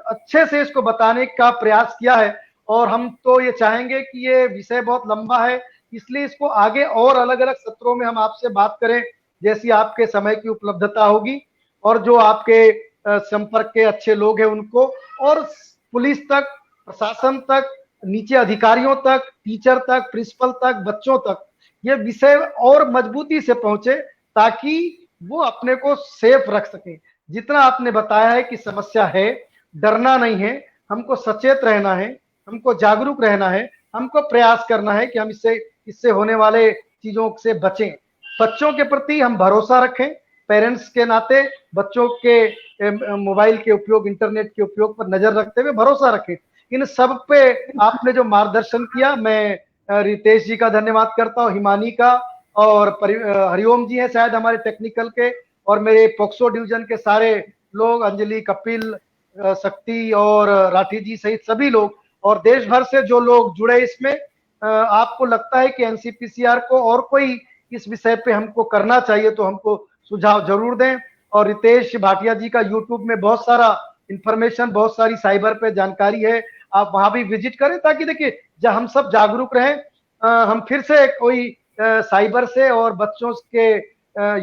अच्छे से इसको बताने का प्रयास किया है, और हम तो ये चाहेंगे कि ये विषय बहुत लंबा है, इसलिए इसको आगे और अलग अलग सत्रों में हम आपसे बात करें जैसी आपके समय की उपलब्धता होगी, और जो आपके संपर्क के अच्छे लोग हैं उनको, और पुलिस तक, प्रशासन तक, नीचे अधिकारियों तक, टीचर तक, प्रिंसिपल तक, बच्चों तक ये विषय और मजबूती से पहुंचे ताकि वो अपने को सेफ रख सके। जितना आपने बताया है कि समस्या है, डरना नहीं है, हमको सचेत रहना है, हमको जागरूक रहना है, हमको प्रयास करना है कि हम इससे होने वाले चीजों से बचें। बच्चों के प्रति हम भरोसा रखें, पेरेंट्स के नाते बच्चों के मोबाइल के उपयोग, इंटरनेट के उपयोग पर नजर रखते हुए भरोसा रखें। इन सब पे आपने जो मार्गदर्शन किया, मैं रितेश जी का धन्यवाद करता हूँ, हिमानी का, और हरिओम जी हैं शायद हमारे टेक्निकल के, और मेरे पोक्सो डिवीजन के सारे लोग, अंजलि, कपिल, शक्ति और राठी जी सहित सभी लोग, और देश भर से जो लोग जुड़े इसमें। आपको लगता है कि एनसीपीसीआर को और कोई इस विषय पे हमको करना चाहिए तो हमको सुझाव जरूर दें। और रितेश भाटिया जी का यूट्यूब में बहुत सारा इंफॉर्मेशन, बहुत सारी साइबर पे जानकारी है, आप वहां भी विजिट करें ताकि देखिए जब हम सब जागरूक रहें, हम फिर से कोई साइबर से और बच्चों के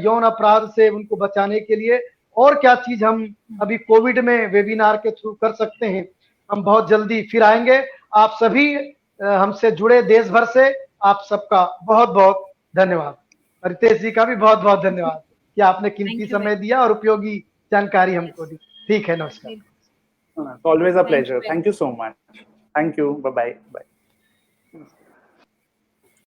यौन अपराध से उनको बचाने के लिए और क्या चीज हम अभी कोविड में वेबिनार के थ्रू कर सकते हैं, हम बहुत जल्दी फिर आएंगे। आप सभी हमसे जुड़े देश भर से, आप सबका बहुत बहुत धन्यवाद। रितेश जी का भी बहुत बहुत धन्यवाद कि आपने कीमती समय दिया और उपयोगी जानकारी हमको दी। ठीक है, नमस्कार। Always a pleasure. Thank you so much. Thank you. Bye bye.